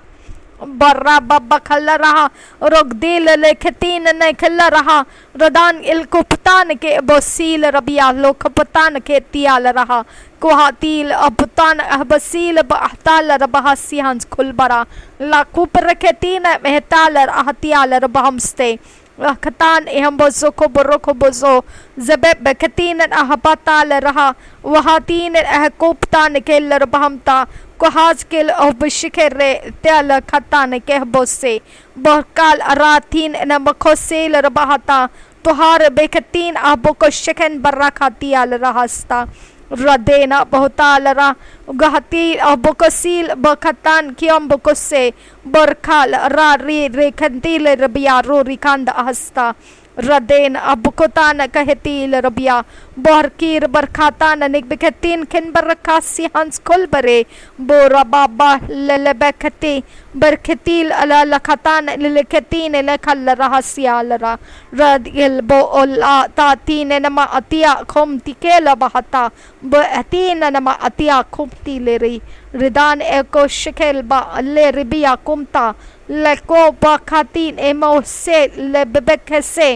बर्रा बब्बा खल्ला रहा रोक दिल लेखतीन ने खल्ला रहा रदान इल कुपतान के बसील रबिया लोकपतान के तियाल रहा कुहातील अबतान अहबसील बहताल रबहसियांस खुलबरा लाकुप रखेतीन मेहताल अहतियाल रबहमस्ते खतान एहम बोzo को बरो को बोzo जबेब बखतीन अहबताल रहा वहातीन अहकुपतान के लरबहमता कोहाज के अभिषेक रे त्याल खतान के बोसे बहकाल रातीन न मखोसेल रबहता तुहार बेखतीन आबो को शिकन बर्रा खातियाल रहस्ता रदेना बहुताल रा गहती अबोकसील बखतान कियम बकोसे बरखाल रा रे रेखंतील रबिया रो रिकांद हस्ता रदेन अबकोतान कहतील रबिया बरकीर बरखातान निकबकतीन खिन बरखासी हंस कुल बरे बोरा बाबा ललबकती बरखतील अला लखतान ललखतीन लखल रहसियाल रा रदिल बो ओला तातीन नमा अतिया खुम तिकेल बहता बहतीन नमा अतिया खुमती ले रही रिदान एको शिकेल बा ले रिबिया कुमता लको बखातीन एमो से लेबेकसे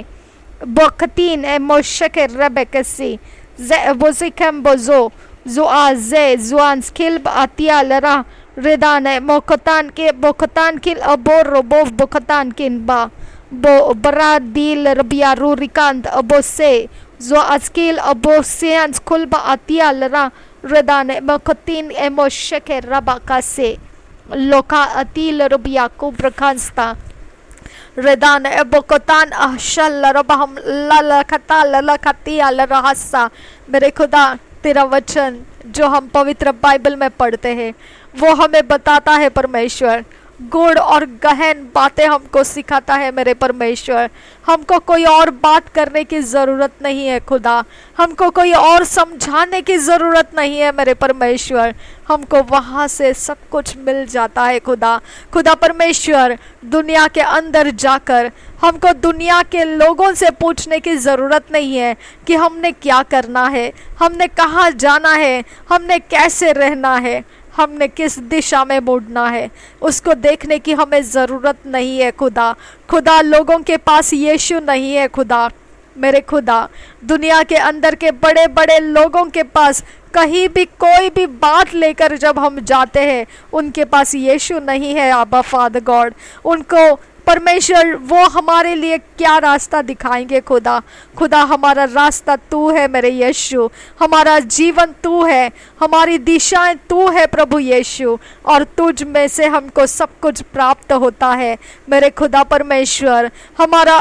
बखतीन एमो शके रबेकसी जे बोजिकम बोजो जो आजे जुआन स्किल अतिया लरा रिदान मोकतान के बोकतान किल अबोर रोबोव बोकतान किन बा बो बरा दिल रबिया रूरिकांत अबो से जो अस्किल अबो सेंस खुलबा अतिया लरा रिदान मोकतीन एमो शके रबाकासे लोका अतिल रबिया कुब्रकांस्ता रिदान एबोकतान अहशल रबहम ललखता ललखतिया लरहसा मेरे खुदा तेरा वचन जो हम पवित्र बाइबल में पढ़ते हैं वो हमें बताता है परमेश्वर गुड़ और गहन बातें हमको सिखाता है मेरे परमेश्वर हमको कोई और बात करने की ज़रूरत नहीं है खुदा हमको कोई और समझाने की ज़रूरत नहीं है मेरे परमेश्वर हमको वहाँ से सब कुछ मिल जाता है खुदा खुदा परमेश्वर दुनिया के अंदर जाकर हमको दुनिया के लोगों से पूछने की ज़रूरत नहीं है कि हमने क्या करना है हमने कहाँ जाना है हमने कैसे रहना है हमने किस दिशा में मुड़ना है उसको देखने की हमें ज़रूरत नहीं है खुदा खुदा लोगों के पास यीशु नहीं है खुदा मेरे खुदा, दुनिया के अंदर के बड़े बड़े लोगों के पास कहीं भी कोई भी बात लेकर जब हम जाते हैं, उनके पास यीशु नहीं है आबा फादर गॉड। उनको परमेश्वर वो हमारे लिए क्या रास्ता दिखाएंगे खुदा। खुदा हमारा रास्ता तू है मेरे यीशु, हमारा जीवन तू है, हमारी दिशाएं तू है प्रभु यीशु, और तुझ में से हमको सब कुछ प्राप्त होता है मेरे खुदा परमेश्वर। हमारा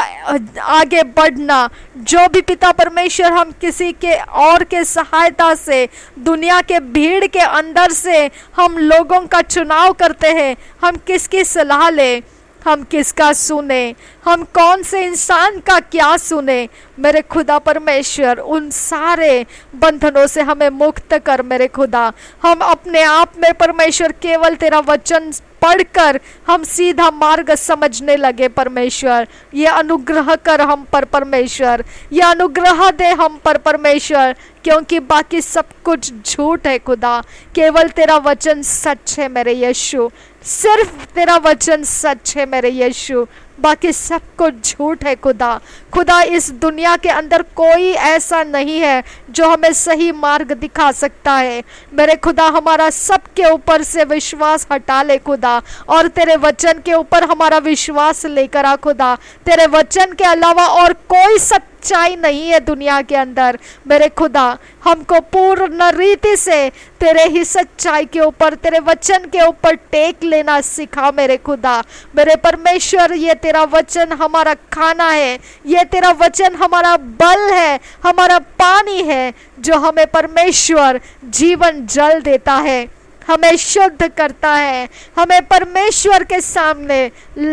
आगे बढ़ना, जो भी पिता परमेश्वर हम किसी के और के सहायता से, दुनिया के भीड़ के अंदर से हम लोगों का चुनाव करते हैं, हम किसकी सलाह लें, हम किसका सुने, हम कौन से इंसान का क्या सुने मेरे खुदा परमेश्वर। उन सारे बंधनों से हमें मुक्त कर मेरे खुदा। हम अपने आप में परमेश्वर केवल तेरा वचन पढ़कर हम सीधा मार्ग समझने लगे परमेश्वर। ये अनुग्रह कर हम पर परमेश्वर, ये अनुग्रह दे हम पर परमेश्वर, क्योंकि बाकी सब कुछ झूठ है खुदा। केवल तेरा वचन सच है मेरे यीशु, सिर्फ तेरा वचन सच है मेरे यीशु, बाकी सब कुछ झूठ है खुदा। खुदा इस दुनिया के अंदर कोई ऐसा नहीं है जो हमें सही मार्ग दिखा सकता है मेरे खुदा। हमारा सबके ऊपर से विश्वास हटा ले खुदा, और तेरे वचन के ऊपर हमारा विश्वास लेकर आ खुदा। तेरे वचन के अलावा और कोई सच्चाई नहीं है दुनिया के अंदर मेरे खुदा। हमको पूर्ण रीति से तेरे ही सच्चाई के ऊपर, तेरे वचन के ऊपर टेक लेना सिखा मेरे खुदा। मेरे परमेश्वर, ये तेरा वचन हमारा खाना है, ये तेरा वचन हमारा बल है, हमारा पानी है, जो हमें परमेश्वर जीवन जल देता है, हमें शुद्ध करता है, हमें परमेश्वर के सामने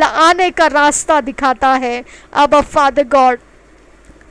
आने का रास्ता दिखाता है। अब फादर गॉड,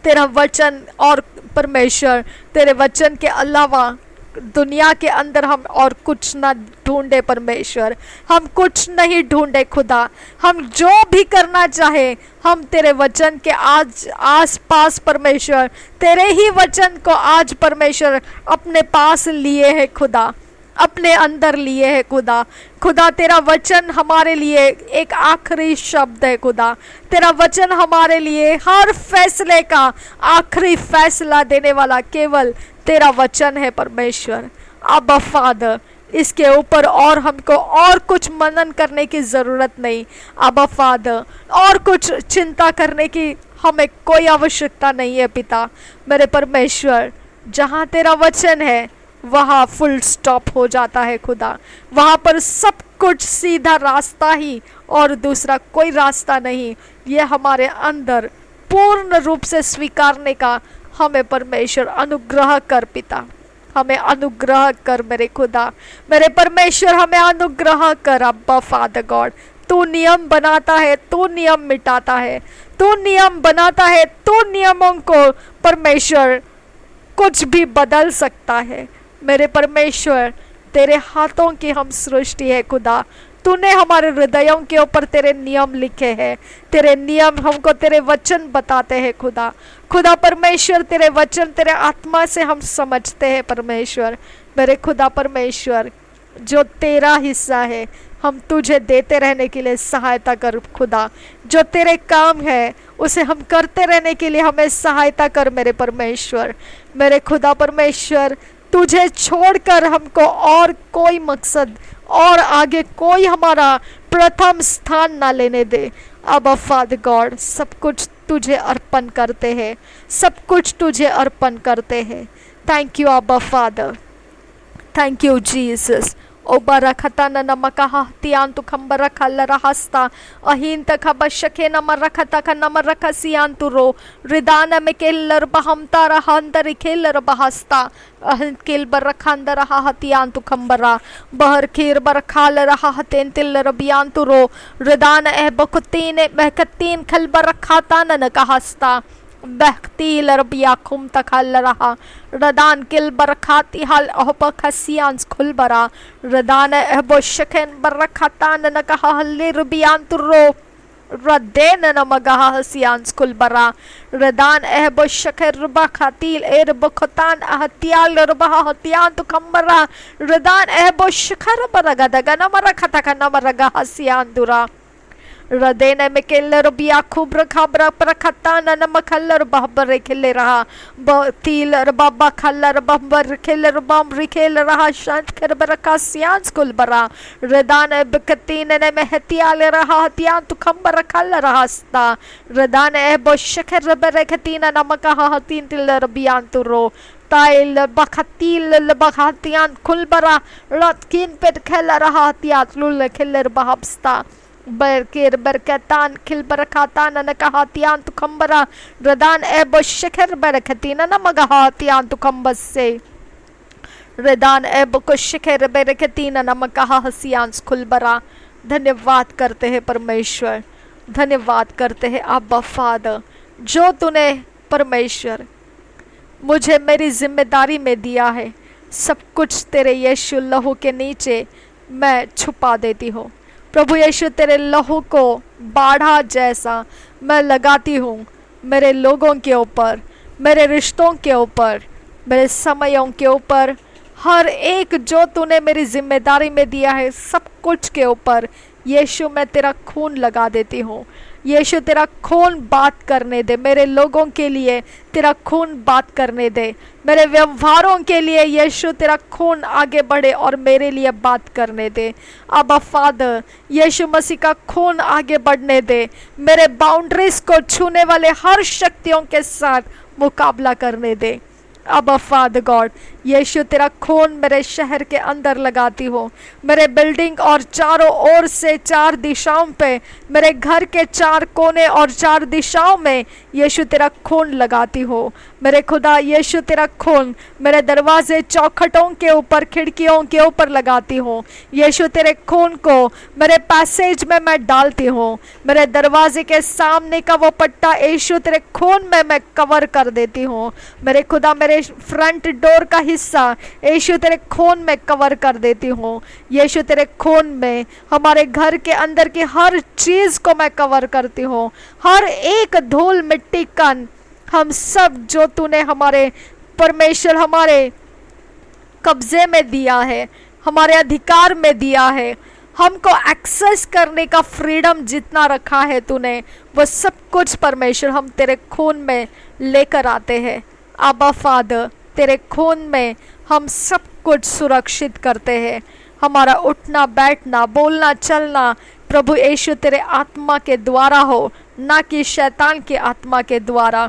तेरा वचन और परमेश्वर, तेरे वचन के अलावा दुनिया के अंदर हम और कुछ ना ढूंढे परमेश्वर, हम कुछ नहीं ढूंढे खुदा। हम जो भी करना चाहे, हम तेरे वचन के आज आस पास परमेश्वर, तेरे ही वचन को आज परमेश्वर अपने पास लिए है खुदा, अपने अंदर लिए है खुदा। खुदा तेरा वचन हमारे लिए एक आखिरी शब्द है खुदा। तेरा वचन हमारे लिए हर फैसले का आखिरी फैसला देने वाला केवल तेरा वचन है परमेश्वर। अब्बा फादर, इसके ऊपर और हमको और कुछ मनन करने की ज़रूरत नहीं अब्बा फादर, और कुछ चिंता करने की हमें कोई आवश्यकता नहीं है पिता मेरे परमेश्वर। जहाँ तेरा वचन है वहाँ फुल स्टॉप हो जाता है खुदा, वहाँ पर सब कुछ सीधा रास्ता ही और दूसरा कोई रास्ता नहीं। ये हमारे अंदर पूर्ण रूप से स्वीकारने का हमें परमेश्वर अनुग्रह कर पिता, हमें अनुग्रह कर मेरे खुदा मेरे परमेश्वर, हमें अनुग्रह कर अब्बा फादर गॉड। तू नियम बनाता है, तू नियम मिटाता है, तू नियम बनाता है, तू नियमों को परमेश्वर कुछ भी बदल सकता है मेरे परमेश्वर। तेरे हाथों की हम सृष्टि है खुदा, तूने हमारे हृदयों के ऊपर तेरे नियम लिखे हैं, तेरे नियम हमको तेरे वचन बताते हैं खुदा। खुदा परमेश्वर, तेरे वचन तेरे आत्मा से हम समझते हैं परमेश्वर मेरे खुदा परमेश्वर। जो तेरा हिस्सा है हम तुझे देते रहने के लिए सहायता कर खुदा, जो तेरे काम है उसे हम करते रहने के लिए हमें सहायता कर मेरे परमेश्वर मेरे खुदा परमेश्वर। तुझे छोड़कर हमको और कोई मकसद और आगे कोई हमारा प्रथम स्थान ना लेने दे अब फादर गॉड। सब कुछ तुझे अर्पण करते हैं, सब कुछ तुझे अर्पण करते हैं। थैंक यू अब्बा फादर, थैंक यू जीसस। ओबरा खताना नमका तियान तु खंबरा खल्ला रहस्ता अहीन तक बशके नमर रखता ख नमर रख सियान तु रो रिदान में केलर बहमता रहा अंदर केलर बहस्ता अहिन केल बर रखंदर रहा हतियान तु खंबरा बहर खीर बर खाल रहा हतेन तिलर बियान तु रो रिदान ए बकुतीन महकतीन खल बर रखाता न कहस्ता बहती लरबिया खुम तखल रहा रदान किल बरखाती हल अहब खसियान खुल बरा रदान अहबो शखन बरखातान न कहा हल्ले रुबियान तुरो रदेन न मगहा हसियान खुल बरा रदान अहबो शखर रुबा खातील एर बखतान अहतियाल रुबा हतियान तु खंबरा रदान अहबो शखर बरगा दगा न मरखता न मरगा हसियान दुरा रदेने में केलर बिया खूब खबर प्रखता न मखलर बहबर खेले रहा तीलर बाबा खलर बहबर खेलर बम रिखेल रहा शांत कर बरका सियांस कुल बरा रदान बकतीन ने महतियाल रहा हतियान तु खबर खल रहास्ता रदान बशखर बरखतीन नमक हतीन तिलर बियान तुरो ताइल बखतील बखतियान खुलबरा लतकिन पेट खेल रहा हतियात लुल खेलर बहबस्ता बरकेर बरकतान खिल बरखातान न कहतियान तु खंबरा रदान बशखर बरखतीन नमक हतियान तु खंबस से रदान बशखर बरखतीन नमक हसियान खुलबरा। धन्यवाद करते हैं परमेश्वर, धन्यवाद करते हैं अब्बा फादर, जो तूने परमेश्वर मुझे मेरी जिम्मेदारी में दिया है, सब कुछ तेरे यीशु लहू के नीचे मैं छुपा देती हूँ। प्रभु यीशु तेरे लहू को बाढ़ा जैसा मैं लगाती हूँ मेरे लोगों के ऊपर, मेरे रिश्तों के ऊपर, मेरे समयों के ऊपर, हर एक जो तूने मेरी जिम्मेदारी में दिया है सब कुछ के ऊपर यीशु मैं तेरा खून लगा देती हूँ। यीशु तेरा खून बात करने दे मेरे लोगों के लिए, तेरा खून बात करने दे मेरे व्यवहारों के लिए। यीशु तेरा खून आगे बढ़े और मेरे लिए बात करने दे। अब्बा फादर, यीशु मसीह का खून आगे बढ़ने दे, मेरे बाउंड्रीज को छूने वाले हर शक्तियों के साथ मुकाबला करने दे। अब्बा फादर गॉड, यीशु तेरा खून मेरे शहर के अंदर लगाती हो, मेरे बिल्डिंग और चारों ओर से चार दिशाओं पे, मेरे घर के चार कोने और चार दिशाओं में यीशु तेरा खून लगाती हो। मेरे खुदा यीशु तेरा खून मेरे दरवाजे चौखटों के ऊपर खिड़कियों के ऊपर लगाती हूँ। यीशु तेरे खून को मेरे पैसेज में मैं डालती हूँ, मेरे दरवाजे के सामने का वो पट्टा यीशु तेरे खून में मैं कवर कर देती हूँ। मेरे खुदा मेरे फ्रंट डोर का हिस्सा यीशु तेरे खून में कवर कर देती हूँ। यीशु तेरे खून में हमारे घर के अंदर की हर चीज को मैं कवर करती हूँ, हर एक धूल मिट्टी कण हम सब जो तूने हमारे परमेश्वर हमारे कब्जे में दिया है, हमारे अधिकार में दिया है, हमको एक्सेस करने का फ्रीडम जितना रखा है तूने, वो सब कुछ परमेश्वर हम तेरे खून में लेकर आते हैं। अब्बा फादर, तेरे खून में हम सब कुछ सुरक्षित करते हैं। हमारा उठना बैठना बोलना चलना प्रभु यीशु तेरे आत्मा के द्वारा हो, ना कि शैतान की आत्मा के द्वारा।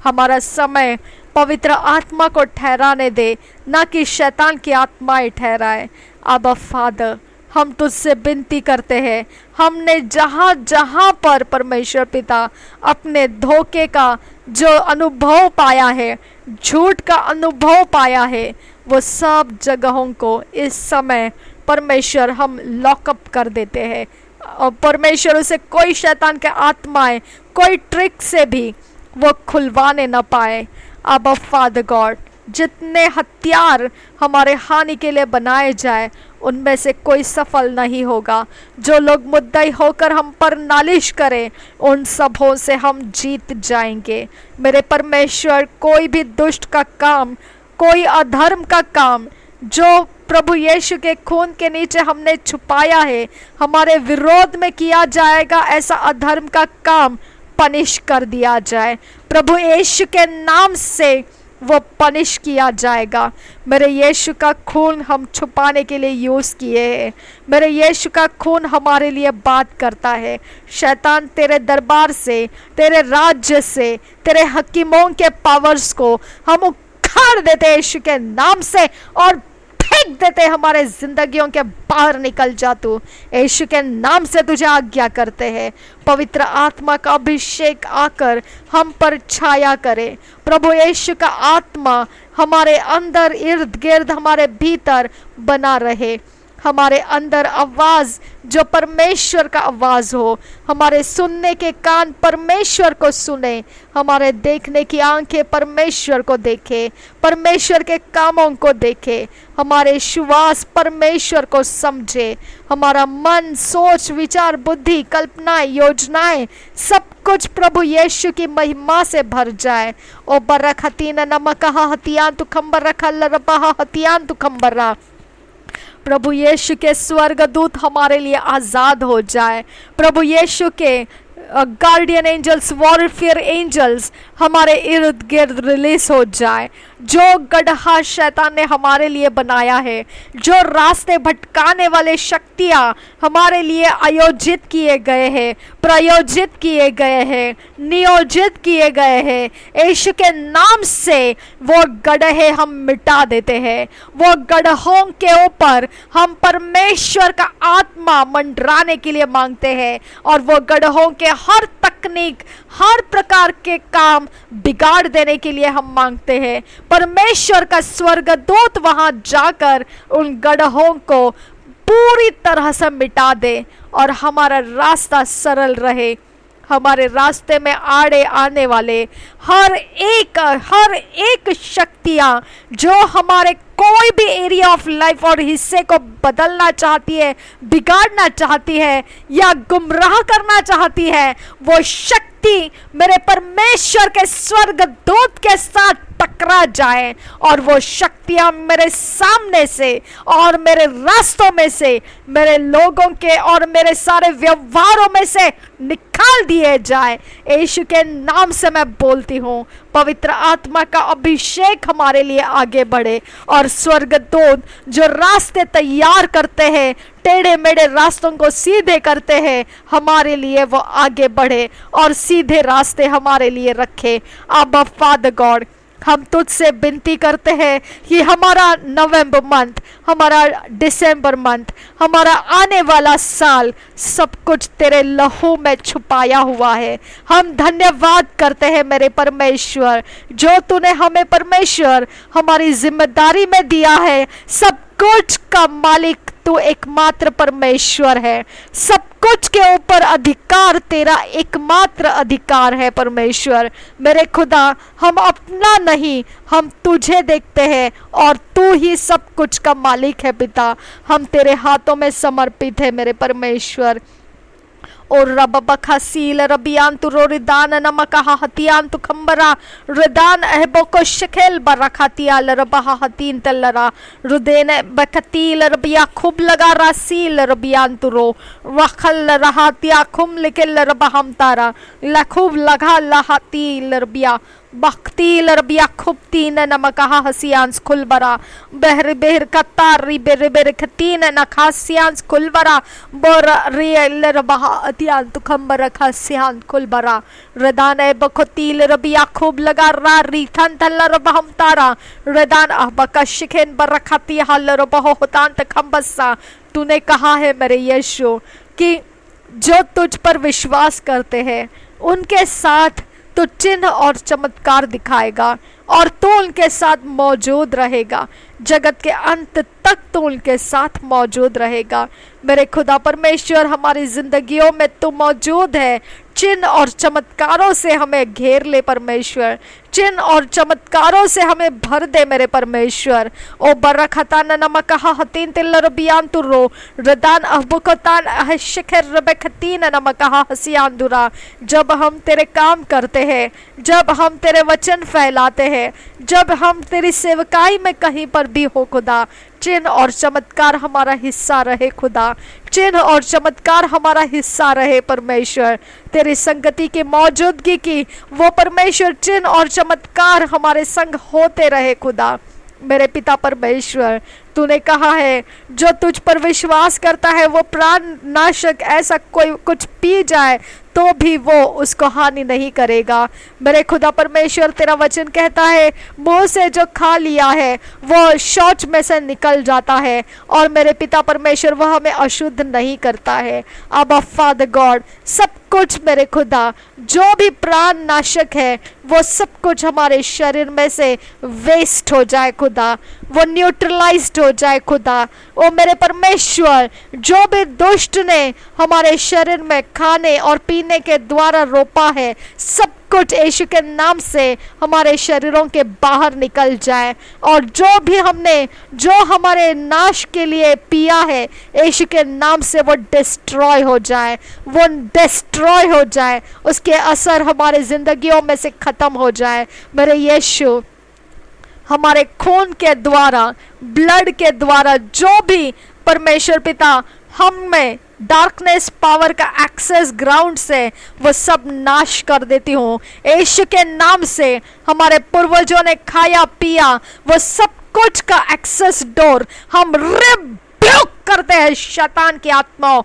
हमारा समय पवित्र आत्मा को ठहराने दे, ना कि शैतान की आत्माएं ठहराए। अब्बा फादर, हम तुझसे विनती करते हैं, हमने जहाँ जहाँ पर परमेश्वर पिता अपने धोखे का जो अनुभव पाया है, झूठ का अनुभव पाया है, वो सब जगहों को इस समय परमेश्वर हम लॉकअप कर देते हैं। और परमेश्वर उसे कोई शैतान के आत्माएं कोई ट्रिक से भी वो खुलवाने न पाए। अब्बा फादर गॉड, जितने हथियार हमारे हानि के लिए बनाए जाए उनमें से कोई सफल नहीं होगा। जो लोग मुद्दई होकर हम पर नालिश करें उन सबों से हम जीत जाएंगे। मेरे परमेश्वर, कोई भी दुष्ट का काम, कोई अधर्म का काम जो प्रभु यीशु के खून के नीचे हमने छुपाया है, हमारे विरोध में किया जाएगा, ऐसा अधर्म का काम पनिश कर दिया जाए। प्रभु यीशु के नाम से वो पनिश किया जाएगा। मेरे यीशु का खून हम छुपाने के लिए यूज़ किए हैं। मेरे यीशु का खून हमारे लिए बात करता है। शैतान तेरे दरबार से, तेरे राज्य से, तेरे हकीमों के पावर्स को हम उखाड़ देते हैं यीशु के नाम से और फेंक देते हमारे जिंदगियों के बाहर। निकल जा तू, यीशु के नाम से तुझे आज्ञा करते हैं। पवित्र आत्मा का अभिषेक आकर हम पर छाया करे। प्रभु यीशु का आत्मा हमारे अंदर इर्द गिर्द हमारे भीतर बना रहे। हमारे अंदर आवाज जो परमेश्वर का आवाज हो, हमारे सुनने के कान परमेश्वर को सुने, हमारे देखने की आंखें परमेश्वर को देखे, परमेश्वर के कामों को देखे, हमारे श्वास परमेश्वर को समझे, हमारा मन, सोच, विचार, बुद्धि, कल्पनाएं, योजनाएं सब कुछ प्रभु यीशु की महिमा से भर जाए। ओ बरखतीन नमक हतियान तु खंबर रखा लरबा हतियान तु खंबरा प्रभु यीशु के स्वर्गदूत हमारे लिए आज़ाद हो जाए। प्रभु यीशु के गार्डियन एंजल्स, वॉरफेयर एंजल्स हमारे इर्द गिर्द रिलीज हो जाए। जो गड्ढा शैतान ने हमारे लिए बनाया है, जो रास्ते भटकाने वाले शक्तियाँ हमारे लिए आयोजित किए गए हैं, प्रयोजित किए गए हैं, नियोजित किए गए हैं, यीशु के नाम से वो गड्ढे हम मिटा देते हैं। वो गड्ढों के ऊपर हम परमेश्वर का आत्मा मंडराने के लिए मांगते हैं, और वो गड्ढों के हर तकनीक, हर प्रकार के काम बिगाड़ देने के लिए हम मांगते हैं। परमेश्वर का स्वर्गदूत वहां जाकर उन गड्ढों को पूरी तरह से मिटा दे और हमारा रास्ता सरल रहे। हमारे रास्ते में आड़े आने वाले हर एक शक्तियाँ जो हमारे कोई भी एरिया ऑफ लाइफ और हिस्से को बदलना चाहती है, बिगाड़ना चाहती है या गुमराह करना चाहती है, वो शक्ति मेरे परमेश्वर के स्वर्गदूत के साथ टकरा जाए और वो शक्तियां मेरे सामने से और मेरे रास्तों में से, मेरे लोगों के और मेरे सारे व्यवहारों में से निकाल दिए जाए। यीशु के नाम से मैं बोलती हूँ, पवित्र आत्मा का अभिषेक हमारे लिए आगे बढ़े और स्वर्गदूत जो रास्ते तैयार करते हैं, टेढ़े मेढ़े रास्तों को सीधे करते हैं, हमारे लिए वो आगे बढ़े और सीधे रास्ते हमारे लिए रखे। अब फादर गॉड, हम तुझसे विनती करते हैं कि हमारा नवंबर मंथ, हमारा दिसंबर मंथ, हमारा आने वाला साल सब कुछ तेरे लहू में छुपाया हुआ है। हम धन्यवाद करते हैं मेरे परमेश्वर, जो तूने हमें परमेश्वर हमारी जिम्मेदारी में दिया है। सब कुछ का मालिक तू एकमात्र परमेश्वर है। सब कुछ के ऊपर अधिकार तेरा एकमात्र अधिकार है परमेश्वर। मेरे खुदा, हम अपना नहीं, हम तुझे देखते हैं और तू ही सब कुछ का मालिक है पिता। हम तेरे हाथों में समर्पित है मेरे परमेश्वर। और रब बखासील रबियान तु रोरिदान नमकहा हतियान तु खंबरा रुदान अहबोको शखेल बरखातियाल रबहा हतीन तल्लरा रुदेन बखतील रबिया खूब लगा रासील रबियान तु रो वखल रहातिया खुम लिखल रबहम तारा लखूब लगा लहातील रबिया बख्तील रबिया खुबतीन नमकहा हसियांस खुलबरा बहर बहर कतार रिबेर बेर खतीन नखासियांस खुलबरा बोर रियल रबहा अतियान तुखंबर खासियान खुलबरा रदान ए बखतील रबिया खूब लगा रा रीथन तल्ला रबहम तारा रदान अहबका शिखेन बरखती हाल रबहो होतान तखंबसा। तूने कहा है मेरे यीशु कि जो तुझ पर विश्वास करते हैं उनके साथ तो चिन्ह और चमत्कार दिखाएगा और तू उनके साथ मौजूद रहेगा, जगत के अंत तक तू उनके साथ मौजूद रहेगा। मेरे खुदा परमेश्वर, हमारी जिंदगियों में तू मौजूद है। चिन्ह और चमत्कारों से हमें घेर ले परमेश्वर, चिन्ह और चमत्कारों से हमें भर दे मेरे परमेश्वर। ओ बरखतान नमकहा हतीन तिल्लर बियान तुर्रो रदान अहबुकतान अहशिखर रबखतीन नमकहा हसियान दुरा। जब हम तेरे काम करते हैं, जब हम तेरे वचन फैलाते हैं, जब हम तेरी सेवकाई में कहीं पर भी हो खुदा, चिन्ह और चमत्कार हमारा हिस्सा रहे खुदा, चिन्ह और चमत्कार हमारा हिस्सा रहे परमेश्वर। तेरी संगति की मौजूदगी की वो परमेश्वर चिन्ह और चमत्कार हमारे संग होते रहे खुदा। मेरे पिता परमेश्वर, तूने कहा है जो तुझ पर विश्वास करता है वो प्राण नाशक ऐसा कोई कुछ पी जाए तो भी वो उसको हानि नहीं करेगा। मेरे खुदा परमेश्वर, तेरा वचन कहता है मुंह से जो खा लिया है वो शौच में से निकल जाता है और मेरे पिता परमेश्वर वह हमें अशुद्ध नहीं करता है। अब फादर गॉड, सब कुछ मेरे खुदा जो भी प्राण नाशक है वो सब कुछ हमारे शरीर में से वेस्ट हो जाए खुदा, वो न्यूट्रलाइज्ड हो जाए खुदा। ओ मेरे परमेश्वर, जो भी दुष्ट ने हमारे शरीर में खाने और पीने के द्वारा रोपा है, सब कुछ यीशु के नाम से हमारे शरीरों के बाहर निकल जाए और जो भी हमने जो हमारे नाश के लिए पिया है यीशु के नाम से वो डिस्ट्रॉय हो जाए, वो डिस्ट्रॉय हो जाए, उसके असर हमारे जिंदगियों में से खत्म हो जाए। मेरे यीशु, हमारे खून के द्वारा, ब्लड के द्वारा जो भी परमेश्वर पिता हम में डार्कनेस पावर का एक्सेस ग्राउंड से वो सब नाश कर देती हूँ यीशु के नाम से। हमारे पूर्वजों ने खाया पिया वो सब कुछ का एक्सेस डोर हम रिब्यूक करते हैं। शैतान की आत्माओं,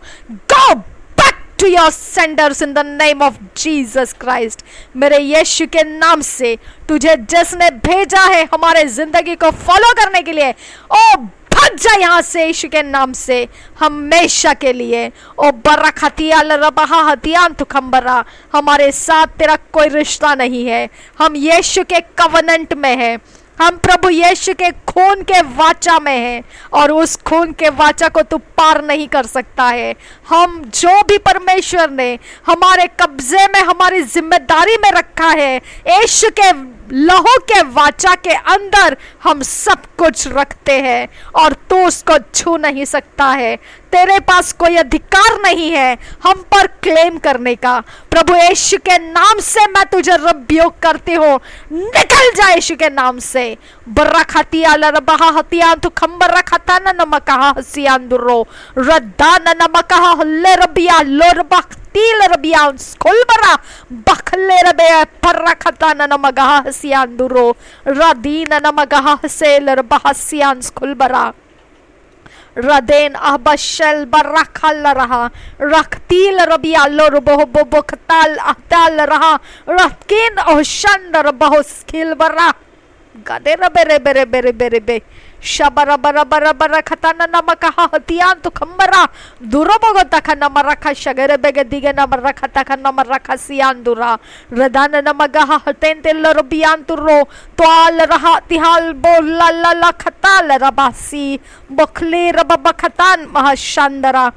go back to your senders in the name of Jesus Christ. मेरे यीशु के नाम से तुझे जिसने भेजा है हमारे जिंदगी को फॉलो करने के लिए, ओ भाग जा यहाँ से यीशु के नाम से हमेशा के लिए। ओ बरखतिया लरबहा हतियान तुखम्बरा, हमारे साथ तेरा कोई रिश्ता नहीं है। हम यीशु के कवनेंट में है, हम प्रभु यीशु के खून के वाचा में हैं और उस खून के वाचा को तू पार नहीं कर सकता है। हम जो भी परमेश्वर ने हमारे कब्जे में हमारी जिम्मेदारी में रखा है, यीशु के लहू के वाचा के अंदर हम सब कुछ रखते हैं और तू उसको छू नहीं सकता है। तेरे पास कोई अधिकार नहीं है हम पर क्लेम करने का। प्रभु यीशु के नाम से मैं तुझे रिब्यूक करती हूँ, निकल जा यीशु के नाम से। बरखतिया लरबहा हतियान तु खंबर रखता न नमकहा हसियान दुरो रद्दान नमकहा हल्ले रबिया लोरबख तील रबियान स्कुलबरा बखले रबे परखता न नमगहा हसियान दुरो रदीन नमगहा हसेल रबहसियान स्कुलबरा रदेन अहबशल बरखल रहा रखतील रबिया लोर बहु बखताल अहताल रहा रखकिन ओशंदर बहु स्किल बरा गदे रबे रे बेरे बेरे बेरे बे शबरा बरा बरा बरा खताना नमकहा हतियान तु खंबरा दुरबगो तख नमरख शगरे बेगे दिगे नमरख तख नमरख सियान दुरा रदान नमगहा हतेन तेल रबियान तुरो तवाल रहा तिहाल बोला ला ला खताल रबासी बखले रब बखतान महाशंदरा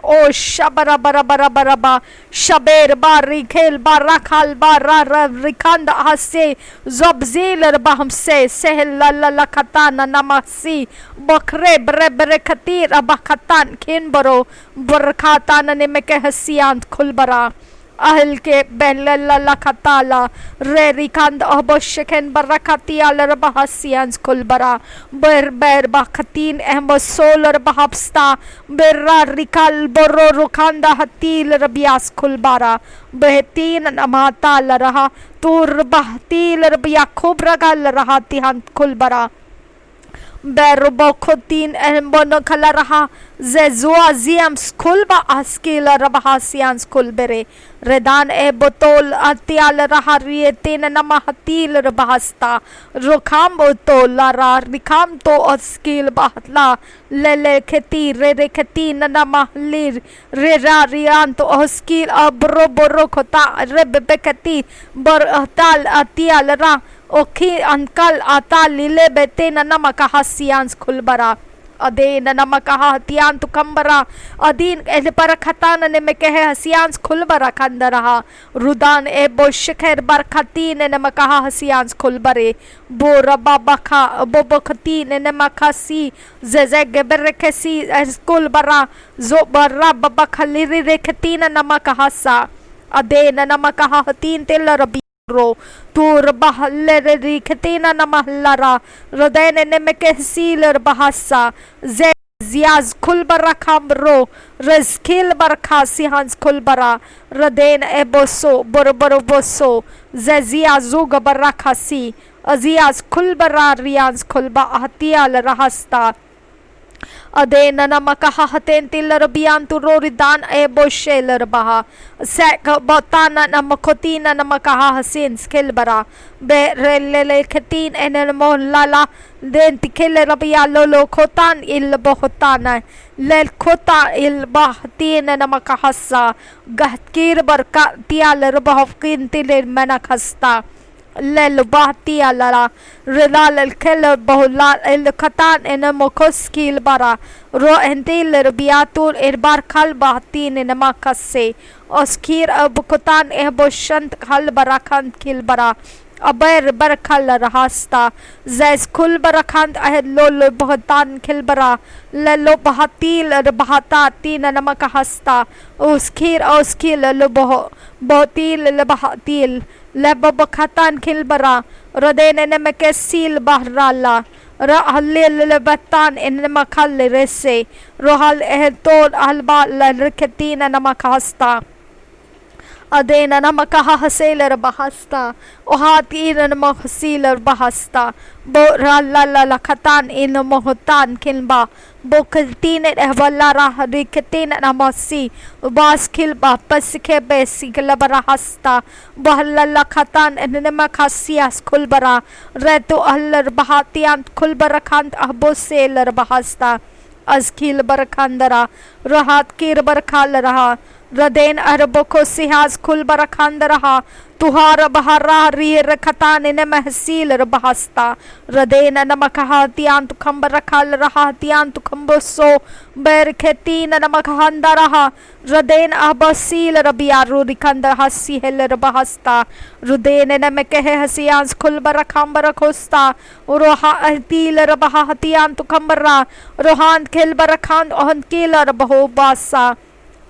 ओ शबरा बरा बरा बरा बा शबेर बारी खेल बारा खाल बारा रिखंद हसे जबजील बहम से सहल ला खता नमसी बखरे बरे बरे खतीर अब खतान खिन बरो बरखाता ने में के हसियान खुलबरा अहल के बेला खताला रे रिखंद अबशखन बरखतिया लरबहसियान खुलबरा बर बर बखतीन अहम सोलर बहबस्ता बेरा रिकल बरो रुखंदा हतील रबियास खुलबरा बहतीन नमाता लरहा तुर बहतील रबिया खूब रगल रहा तिहन खुलबरा बेरुबो खुतीन एम्बोनो खला रहा जेजुआ जियम स्कूल बा अस्किल रबहासियान स्कूल बेरे रेदान ए बोतोल अतियाल रहा रियतेन नमा हतील रबहस्ता रुखाम बोतोल रा रिखाम तो अस्किल बहला ले खेती रे खेती नमा लीर रे रा रियान तो अस्किल अब्रो बोरो खोता रे बेबे खेती बर अताल अतियाल रा ओखी अंकल आता लीले बेते नमक हसियान खुलबरा अदे नमक हतियान तुकम्बरा अदीन एल पर खतान ने में कहे हसियान खुलबरा खंदरहा रुदान ए बोशखर बरखतीन नमक हसियान खुलबरे बो रबा बखा बो बखतीन नमक हसी जेजेग बरखसी खुलबरा जो बर्रा बखली रेखतीन नमक हसा अदे नमक हतीन तेल रबी रो तूर बहले रिखतीना नमहलरा रदैन ने में कहसीलर बहसा जे जियाज खुलबरा खामरो रजखिल बरखा सिहांस खुलबरा रदैन ए बोसो बरबर बोसो जे जियाजु गबरा खासी अजियाज खुलबरा रियांस खुलबा हतियाल रहस्ता अदे नमक हतेन तिलर बियान तु रोरिदान ए बोशेलर बहा सेक बोताना नमकोतीन नमक हसीन स्किल बरा बे रेले खतीन एन मोहल्ला देन तिखेल रबिया लोलो खोतान इल बोताना ले खोता इल बहतीन नमक हस्सा गहकीर बरका तियाल रबहकिन तिलेर मना खस्ता लेल बहतिया लरा रिलाल खेल बहुला इल खतान इन मोखस्किल बरा रो एंतिल रबियातुल इरबार खल बहतीन नमकसे अस्कीर अब खतान ए बोशंत खल बरा खन खिल बरा अबर बरखल रहस्ता जैस खुल बरखंद अह लोल बहतान खिल बरा ललो बहतील बहता तीन नमक हस्ता उसखीर लो बहुतील बहतील लब बखतान खिल बरा रदेन में के seal बहराला Rahal batan in the makal rese. Rohal ehton alba la riketina namakasta. Adena namakaha haseler bahasta. Ohatina namahasiler bahasta. Bo ralla la katan in the mohotan kilba. Bokatin ehvalara riketin namasi. Baskilba pasike besi glabarahasta. Bahalla katan and namakasias kulbara. Reto aller bahatian kulbarakant ahboseler bahasta. Azkil barakandara. Rahat kir barakal raha. Raden Araboko Sihas Kulbarakandaraha Tuhara Bahara Rir Katan Mahsil Bahasta Radena Namakaha Tian to Kambarakal Raha Tian to Kamboso Berketina Namakahandaraha Raden Abasil Rabia Rudikanda Hasi Heller Bahasta Ruden Namekehe Hasians Kulbarakambara Costa Uroha Atil Rabaha Tian to Kambara Rohan Kilbarakan on Killer Bahobasa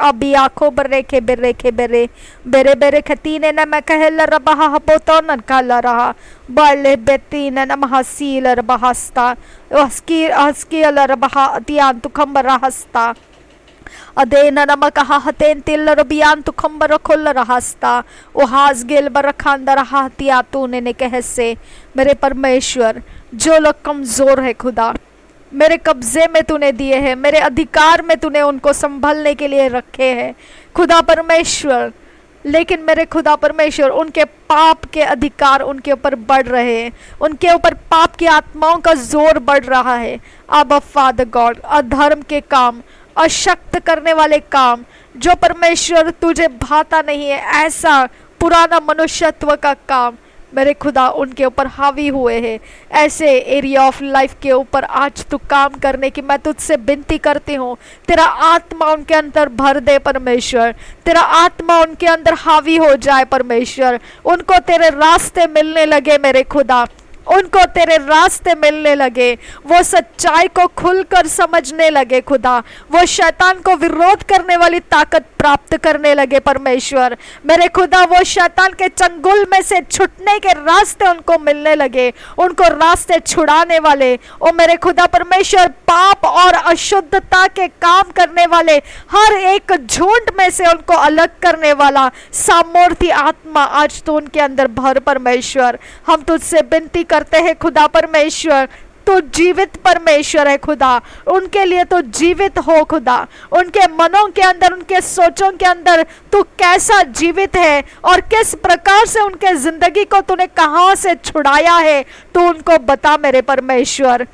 अभी आँखों बरे के बेरे बेरे बेरे खतीने न मैं कहल रहा हबोतो न काल रहा बाले बेतीने न महसील रबहस्ता अस्की रबहा अतियान तुखम रहस्ता अदेन न कहा हतेन तिल रबियान तुखम रखोल रहस्ता ओ हास गेल बरखांद रहा तिया तूने ने कहसे मेरे परमेश्वर जो लोग कमजोर है खुदा मेरे कब्जे में तूने दिए हैं मेरे अधिकार में तूने उनको संभलने के लिए रखे हैं खुदा परमेश्वर लेकिन मेरे खुदा परमेश्वर उनके पाप के अधिकार उनके ऊपर बढ़ रहे हैं उनके ऊपर पाप की आत्माओं का जोर बढ़ रहा है अब फादर गॉड अधर्म के काम अशक्त करने वाले काम जो परमेश्वर तुझे भाता नहीं है ऐसा पुराना मनुष्यत्व का काम मेरे खुदा उनके ऊपर हावी हुए हैं ऐसे एरिया ऑफ लाइफ के ऊपर आज तू काम करने की मैं तुझसे विनती करती हूँ तेरा आत्मा उनके अंदर भर दे परमेश्वर तेरा आत्मा उनके अंदर हावी हो जाए परमेश्वर उनको तेरे रास्ते मिलने लगे मेरे खुदा उनको तेरे रास्ते मिलने लगे वो सच्चाई को खुलकर समझने लगे खुदा वो शैतान को विरोध करने वाली ताकत प्राप्त करने लगे परमेश्वर मेरे खुदा वो शैतान के चंगुल में से छूटने के रास्ते उनको मिलने लगे उनको रास्ते छुड़ाने वाले ओ मेरे खुदा परमेश्वर पाप और अशुद्धता के काम करने वाले हर एक झुंड में से उनको अलग करने वाला सामर्थ्य आत्मा आज तो उनके अंदर भर परमेश्वर हम तुझसे विनती करते हैं खुदा परमेश्वर तो जीवित परमेश्वर है खुदा उनके लिए तो जीवित हो खुदा उनके मनों के अंदर उनके सोचों के अंदर तू कैसा जीवित है और किस प्रकार से उनके जिंदगी को तूने कहां से छुड़ाया है तू उनको बता मेरे परमेश्वर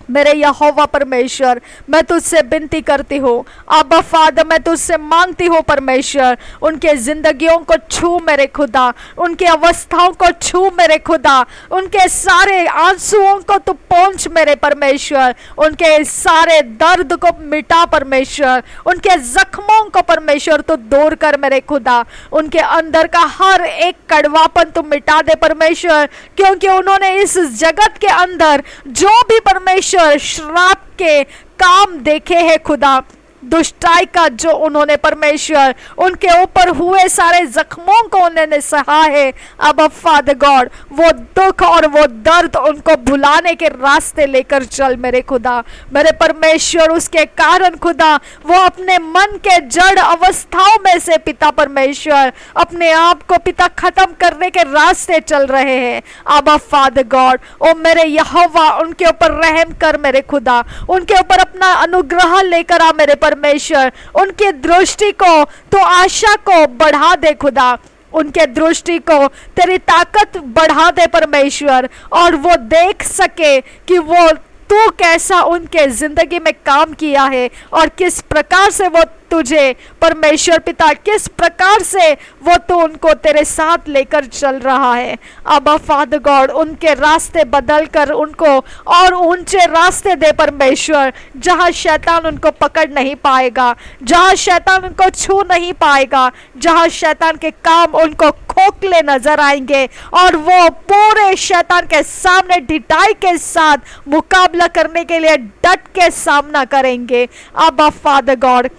मेरे यहोवा परमेश्वर मैं तुझसे विनती करती हूँ अब्बा फादर मैं तुझसे मांगती हूँ परमेश्वर उनके जिंदगियों को छू मेरे खुदा उनके अवस्थाओं को छू मेरे खुदा उनके सारे आंसुओं को तू पहुँच मेरे परमेश्वर उनके सारे दर्द को मिटा परमेश्वर उनके जख्मों को परमेश्वर तू दूर कर मेरे खुदा उनके अंदर का हर एक कड़वापन तू मिटा दे परमेश्वर क्योंकि उन्होंने इस जगत के अंदर जो भी परमेश्वर श्राप के काम देखे हैं खुदा दुष्टाई का जो उन्होंने परमेश्वर उनके ऊपर हुए सारे जख्मों को उन्होंने सहा है अब फादर गॉड वो दुख और वो दर्द उनको भुलाने के रास्ते लेकर चल मेरे खुदा मेरे परमेश्वर उसके कारण खुदा वो अपने मन के जड़ अवस्थाओं में से पिता परमेश्वर अपने आप को पिता खत्म करने के रास्ते चल रहे हैं अब फादर गॉड ओ मेरे यहोवा उनके ऊपर रहम कर मेरे खुदा उनके ऊपर अपना अनुग्रह लेकर आ मेरे परमेश्वर उनके दृष्टि को तो आशा को बढ़ा दे खुदा उनके दृष्टि को तेरी ताकत बढ़ा दे परमेश्वर और वो देख सके कि वो तू कैसा उनके जिंदगी में काम किया है और किस प्रकार से वो तुझे परमेश्वर पिता किस प्रकार से वो तो उनको तेरे साथ लेकर चल रहा है अब फादर गॉड उनके रास्ते बदल कर उनको और ऊंचे रास्ते दे परमेश्वर जहां शैतान उनको पकड़ नहीं पाएगा जहां शैतान उनको छू नहीं पाएगा जहां शैतान के काम उनको खोखले नजर आएंगे और वो पूरे शैतान के सामने ढिठाई के साथ मुकाबला करने के लिए डट के सामना करेंगे अब फादर गॉड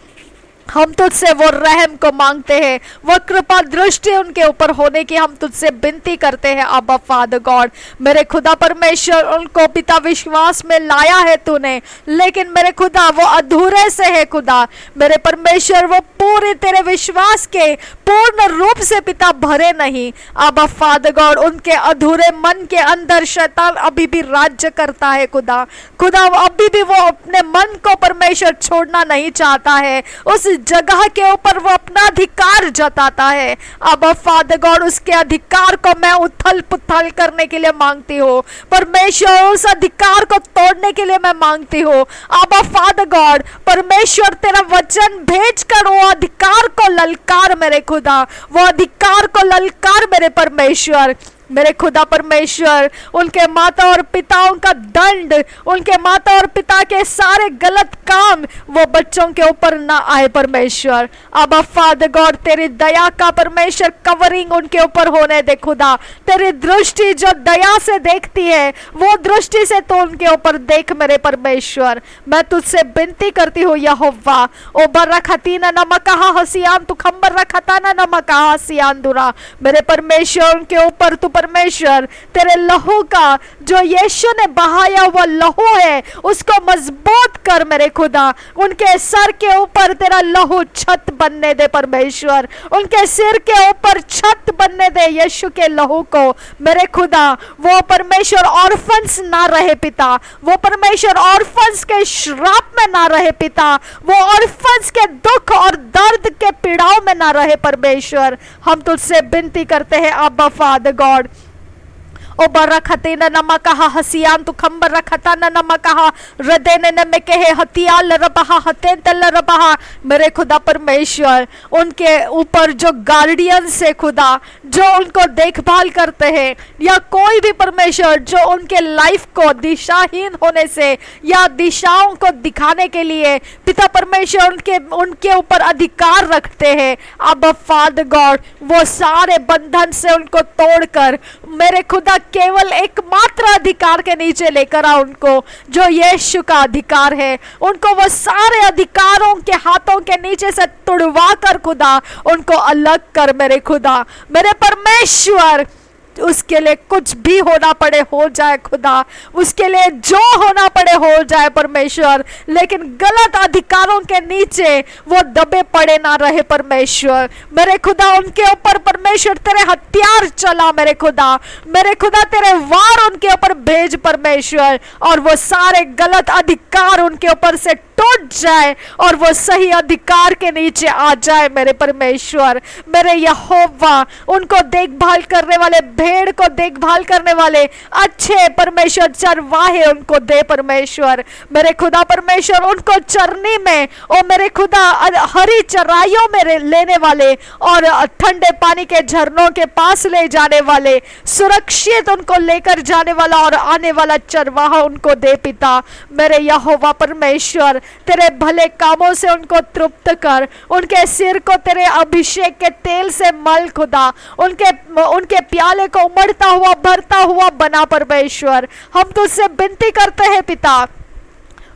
हम तुझसे वो रहम को मांगते हैं, वो कृपा दृष्टि उनके ऊपर होने की हम तुझसे विनती करते हैं अब्बा फादर गॉड। मेरे खुदा परमेश्वर, उनको पिता विश्वास में लाया है तूने, लेकिन मेरे खुदा वो अधूरे से है खुदा। मेरे परमेश्वर वो पूरे तेरे विश्वास के पूर्ण रूप से पिता भरे नहीं अब्बा फादर गॉड। उनके अधूरे मन के अंदर शैतान अभी भी राज्य करता है खुदा। खुदा अभी भी वो अपने मन को परमेश्वर छोड़ना नहीं चाहता है, उस जगह के ऊपर वो अपना अधिकार जताता है। अब फादर गॉड उसके अधिकार को मैं उथल पुथल करने के लिए मांगती हूँ परमेश्वर, उस अधिकार को तोड़ने के लिए मैं मांगती हूँ। अब फादर गॉड परमेश्वर तेरा वचन भेज कर वो अधिकार को ललकार मेरे खुदा, वो अधिकार को ललकार मेरे परमेश्वर। मेरे खुदा परमेश्वर उनके माता और पिताओं का दंड, उनके माता और पिता के सारे गलत काम वो बच्चों के ऊपर ना आए परमेश्वर। अब फादर गॉड तेरी दया का परमेश्वर कवरिंग उनके ऊपर होने दे खुदा। तेरी दृष्टि जो दया से देखती है वो दृष्टि से तो उनके ऊपर देख मेरे परमेश्वर। मैं तुझसे विनती करती हूँ यहोवा, ओ बर्रा खतीना नमकहा हसियान तू खंबर रखताना नमकहा हसियान दुरा। मेरे परमेश्वर उनके ऊपर तू परमेश्वर तेरे लहू का जो यीशु ने बहाया हुआ लहू है उसको मजबूत कर मेरे खुदा। उनके सर के ऊपर तेरा लहू छत बनने दे परमेश्वर, उनके सिर के ऊपर छत बनने दे यीशु के लहू को मेरे खुदा। वो परमेश्वर ऑर्फन्स ना रहे पिता, वो परमेश्वर ऑर्फन्स के श्राप में ना रहे पिता, वो ऑर्फन्स के दुख और दर्द के पीड़ाओं में ना रहे परमेश्वर। हम तुझसे विनती करते हैं अब्बा फादर गॉड। ओ बर्रा खतेना नमकहा हसियान तू खंबर रखताना नमकहा रदेने न कहे हतियाल रबहा हतेन तल रबहा। मेरे खुदा परमेश्वर उनके ऊपर जो गार्डियंस है खुदा, जो उनको देखभाल करते हैं, या कोई भी परमेश्वर जो उनके लाइफ को दिशाहीन होने से या दिशाओं को दिखाने के लिए पिता परमेश्वर उनके ऊपर अधिकार रखते हैं, अब फादर गॉड वो सारे बंधन से उनको तोड़कर मेरे खुदा केवल एकमात्र अधिकार के नीचे लेकर आ उनको, जो यीशु का अधिकार है। उनको वो सारे अधिकारों के हाथों के नीचे से तुड़वा कर खुदा उनको अलग कर मेरे खुदा। मेरे परमेश्वर उसके लिए कुछ भी होना पड़े हो जाए खुदा, उसके लिए जो होना पड़े हो जाए परमेश्वर, लेकिन गलत अधिकारों के नीचे वो दबे पड़े ना रहे परमेश्वर। मेरे खुदा उनके ऊपर परमेश्वर तेरे हथियार चला मेरे खुदा, मेरे खुदा तेरे वार उनके ऊपर भेज परमेश्वर, और वो सारे गलत अधिकार उनके ऊपर से टूट जाए और वो सही अधिकार के नीचे आ जाए मेरे परमेश्वर। मेरे यहोवा उनको देखभाल करने वाले, भेड़ को देखभाल करने वाले अच्छे परमेश्वर चरवाहे उनको दे परमेश्वर। मेरे खुदा परमेश्वर उनको चरनी में और मेरे खुदा हरी चराइयों में लेने वाले और ठंडे पानी के झरनों के पास ले जाने वाले, सुरक्षित उनको लेकर जाने वाला और आने वाला चरवाहा उनको दे पिता। मेरे यहोवा परमेश्वर तेरे भले कामों से उनको तृप्त कर, उनके सिर को तेरे अभिषेक के तेल से मल खुदा, उनके प्याले को उमड़ता हुआ भरता हुआ बना परमेश्वर। हम तुझसे विनती करते हैं पिता,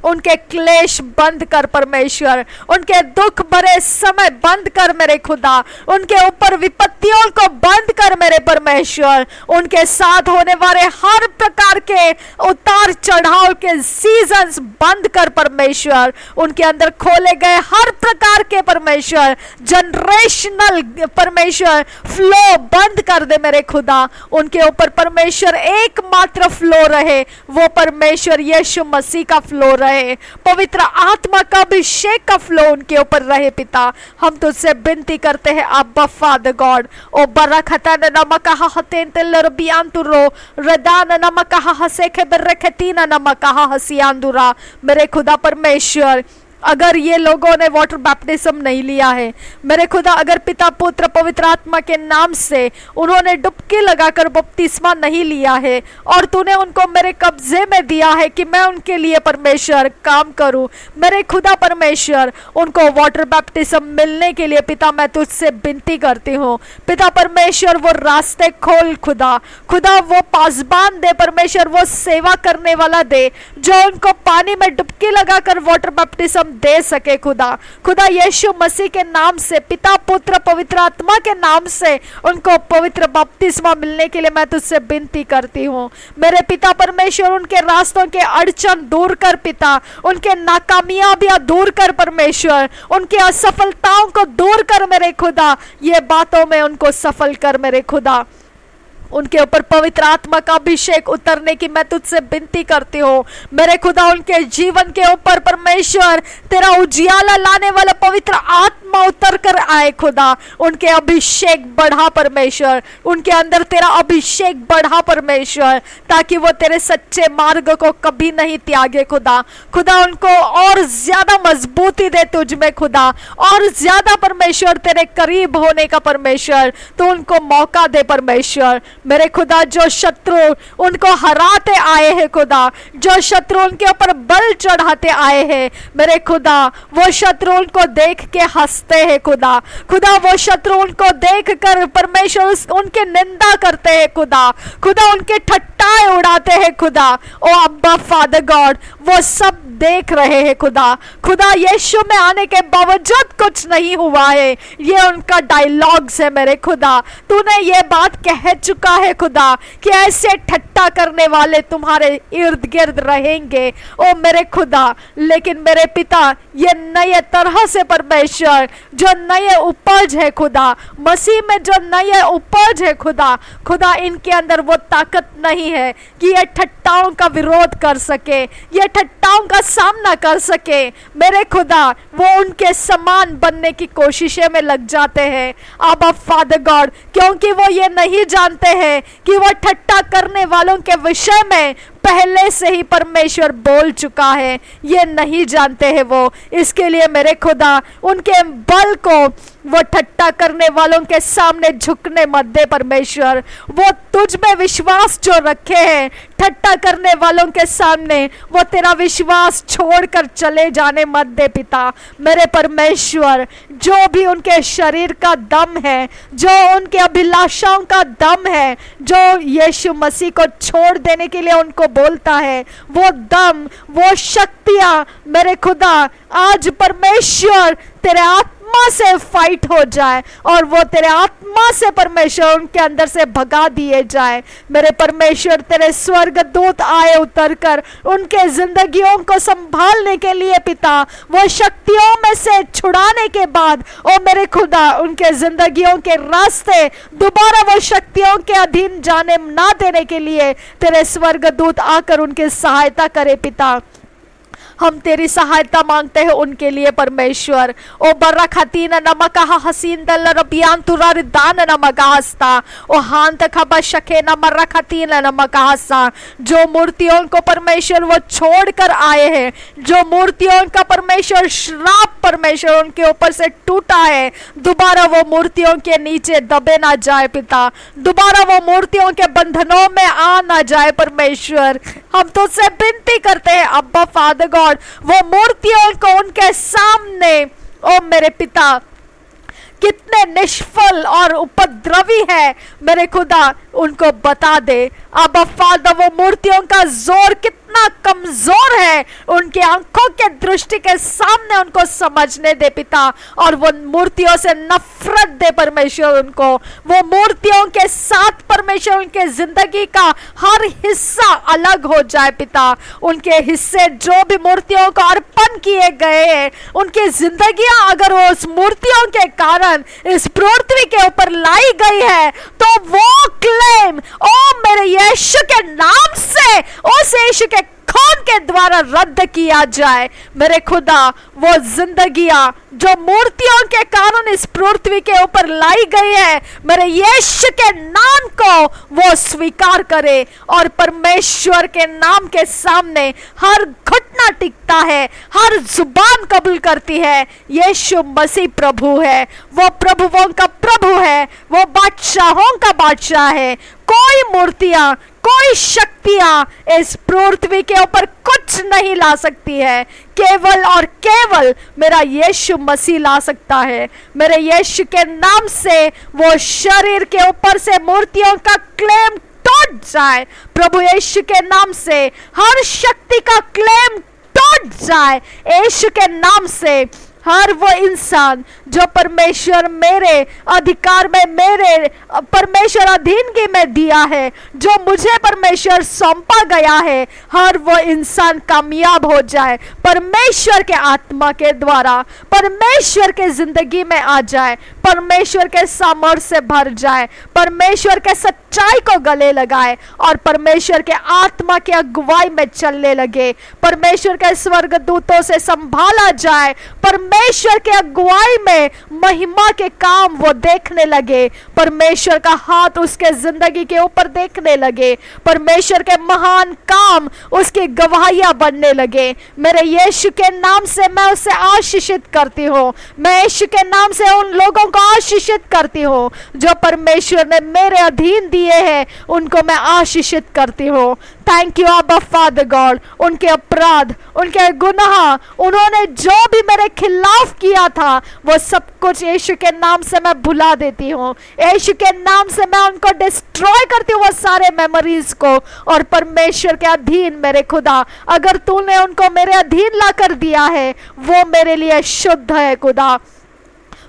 उनके क्लेश बंद कर परमेश्वर, उनके दुख भरे समय बंद कर मेरे खुदा, उनके ऊपर विपत्तियों को बंद कर मेरे परमेश्वर, उनके साथ होने वाले हर प्रकार के उतार चढ़ाव के सीजन्स बंद कर परमेश्वर, उनके अंदर खोले गए हर प्रकार के परमेश्वर जनरेशनल परमेश्वर फ्लो बंद कर दे मेरे खुदा। उनके ऊपर परमेश्वर एकमात्र फ्लो रहे, वो परमेश्वर यीशु मसीह का फ्लो रहे, पवित्र आत्मा का अभिषेक का फ्लो उनके ऊपर रहे पिता। हम तुझसे विनती करते हैं अब्बा फादर गॉड। ओ बर्रा खतान नमकहा हतेन तेल रबियान तुरो रदान नमकहा हसेखे बरखतीना नमकहा हसियान दुरा। मेरे खुदा परमेश्वर अगर ये लोगों ने वाटर बैप्टिज्म नहीं लिया है मेरे खुदा, अगर पिता पुत्र पवित्र आत्मा के नाम से उन्होंने डुबकी लगाकर बपतिस्मा नहीं लिया है और तूने उनको मेरे कब्जे में दिया है कि मैं उनके लिए परमेश्वर काम करूं, मेरे खुदा परमेश्वर उनको वाटर बैप्टिज्म मिलने के लिए पिता मैं तुझसे विनती करती हूँ पिता परमेश्वर, वो रास्ते खोल खुदा, खुदा वो पासबान दे परमेश्वर, वो सेवा करने वाला दे जो उनको पानी में डुबकी लगाकर वाटर बैप्टिज्म बपतिस्म दे सके खुदा। खुदा यीशु मसीह के नाम से, पिता पुत्र पवित्र आत्मा के नाम से उनको पवित्र बपतिस्मा मिलने के लिए मैं तुझसे विनती करती हूँ। मेरे पिता परमेश्वर, उनके रास्तों के अड़चन दूर कर पिता, उनके नाकामयाबियां दूर कर परमेश्वर, उनके असफलताओं को दूर कर मेरे खुदा, ये बातों में उनको सफल कर मेरे खुदा। उनके ऊपर पवित्र आत्मा का अभिषेक उतरने की मैं तुझसे विनती करती हूँ मेरे खुदा। उनके जीवन के ऊपर परमेश्वर तेरा उजियाला लाने वाला पवित्र आत्मा उतर कर आए खुदा। उनके अभिषेक बढ़ा परमेश्वर, उनके अंदर तेरा अभिषेक बढ़ा परमेश्वर, ताकि वो तेरे सच्चे मार्ग को कभी नहीं त्यागे खुदा। खुदा उनको और ज्यादा मजबूती दे तुझ में खुदा, और ज्यादा परमेश्वर तेरे करीब होने का परमेश्वर तो उनको मौका दे परमेश्वर। मेरे खुदा जो शत्रु उनको हराते आए हैं खुदा, जो शत्रु उनके ऊपर बल चढ़ाते आए हैं मेरे खुदा, वो शत्रु उनको देख के हंसते हैं खुदा। खुदा वो शत्रु उनको देख कर परमेश्वर उनके निंदा करते हैं खुदा। खुदा उनके ठट्टाए उड़ाते हैं खुदा। ओ अब्बा फादर गॉड, वो सब देख रहे हैं खुदा। खुदा यीशु में आने के बावजूद कुछ नहीं हुआ है, ये उनका डायलॉग्स है मेरे खुदा। तूने ये बात कह चुका है खुदा कि ऐसे ठट्टा करने वाले तुम्हारे इर्द गिर्द रहेंगे ओ मेरे खुदा। लेकिन मेरे पिता, ये नए तरह से परमेश्वर जो नए उपज है खुदा, मसीह में जो नए उपज है खुदा, खुदा इनके अंदर वो ताकत नहीं है कि ये ठट्टाओं का विरोध कर सके, ये ठट्टाओं का सामना कर सके मेरे खुदा। वो उनके समान बनने की कोशिशें में लग जाते हैं आबा फादर गॉड, क्योंकि वो ये नहीं जानते हैं कि वो ठट्टा करने वालों के विषय में पहले से ही परमेश्वर बोल चुका है। ये नहीं जानते हैं वो, इसके लिए मेरे खुदा उनके बल को वो ठट्टा करने वालों के सामने झुकने मत दे परमेश्वर। वो तुझ में विश्वास जो रखे हैं, ठट्टा करने वालों के सामने वो तेरा विश्वास छोड़कर चले जाने मत दे पिता मेरे परमेश्वर। जो भी उनके शरीर का दम है, जो उनके अभिलाषाओं का दम है, जो यीशु मसीह को छोड़ देने के लिए उनको बोलता है, वो दम, वो शक्तियां मेरे खुदा आज परमेश्वर तेरे आत्मा से फाइट हो जाए और वो तेरे आत्मा से परमेश्वर उनके अंदर से भगा दिए जाए मेरे परमेश्वर। तेरे स्वर्गदूत आए उतर कर उनके जिंदगियों को संभालने के लिए पिता, वो शक्तियों में से छुड़ाने के बाद ओ मेरे खुदा उनके जिंदगियों के रास्ते दोबारा वो शक्तियों के अधीन जाने ना देने के लिए तेरे स्वर्गदूत आकर उनकी सहायता करे पिता। हम तेरी सहायता मांगते हैं उनके लिए परमेश्वर। ओ बर्रा खातीना नमक हसीन दल रबियान तुरार दान नमक हस्ता ओ हांत खबा शके न मर्रा खातीना नमक हस्ता। जो मूर्तियों को परमेश्वर वो छोड़ कर आए हैं, जो मूर्तियों का परमेश्वर श्राप परमेश्वर उनके ऊपर से टूटा है, दोबारा वो मूर्तियों के नीचे दबे ना जाए पिता, दोबारा वो मूर्तियों के बंधनों में आ ना जाए परमेश्वर। हम तो उससे विनती करते हैं अब्बा फादर गॉड, वो मूर्तियों को उनके सामने ओ मेरे पिता कितने निष्फल और उपद्रवी है मेरे खुदा उनको बता दे। अब फादर वो मूर्तियों का जोर कितना कमजोर है उनके आंखों के दृष्टि के सामने उनको समझने दे पिता, और वो मूर्तियों से नफरत दे परमेश्वर उनको। वो मूर्तियों के साथ परमेश्वर उनके जिंदगी का हर हिस्सा अलग हो जाए पिता। उनके हिस्से जो भी मूर्तियों को अर्पण किए गए हैं, उनकी जिंदगियां अगर वो उस मूर्तियों के कारण इस पृथ्वी के ऊपर लाई गई है, तो वो क्लेम ओ मेरे यीशु के नाम से उस यीशु के खून के द्वारा रद्द किया जाए मेरे खुदा। वो जिंदगियां जो मूर्तियों के कारण इस पृथ्वी के ऊपर लाई गई है, मेरे यीशु के नाम को वो स्वीकार करे और परमेश्वर के नाम के सामने हर घुटना टिकता है, हर जुबान कबूल करती है यीशु मसीह प्रभु है। वो प्रभुओं का प्रभु है, वो बादशाहों का बादशाह है। कोई मूर्तियां, कोई शक्तियां इस पृथ्वी के ऊपर कुछ नहीं ला सकती है, केवल और केवल मेरा यीशु मसीह ला सकता है। मेरे यीशु के नाम से वो शरीर के ऊपर से मूर्तियों का क्लेम टूट जाए। प्रभु यीशु के नाम से हर शक्ति का क्लेम टूट लौट जाए यीशु के नाम से। हर वो इंसान जो परमेश्वर मेरे अधिकार में, मेरे परमेश्वर अधीनगी में दिया है, जो मुझे परमेश्वर सौंपा गया है, हर वो इंसान कामयाब हो जाए परमेश्वर के आत्मा के द्वारा, परमेश्वर के जिंदगी में आ जाए, परमेश्वर के सामर्थ्य से भर जाए, परमेश्वर के सच्चाई को गले लगाए और परमेश्वर के आत्मा की अगुवाई में चलने लगे, परमेश्वर के स्वर्गदूतों से संभाला जाए, परमेश्वर के अगुवाई में महिमा के काम वो देखने लगे, परमेश्वर का हाथ उसके जिंदगी के ऊपर देखने लगे, परमेश्वर के महान काम उसकी गवाहियां बनने लगे। मेरे यीशु के नाम से मैं उसे आशीषित करती हूँ, मैं यीशु के नाम से उन लोगों को आशीषित करती हूँ जो परमेश्वर ने मेरे अधीन दिए हैं, उनको मैं आशीषित करती हूँ। थैंक यू अब्बा फादर गॉड। उनके अपराध, उनके गुनाह, उन्होंने जो भी मेरे खिलाफ किया था, वो सब कुछ यीशु के नाम से मैं भुला देती हूँ, यीशु के नाम से मैं उनको डिस्ट्रॉय करती हूँ, वो सारे मेमोरीज को, और परमेश्वर के अधीन मेरे खुदा, अगर तूने उनको मेरे अधीन ला कर दिया है, वो मेरे लिए शुद्ध है खुदा,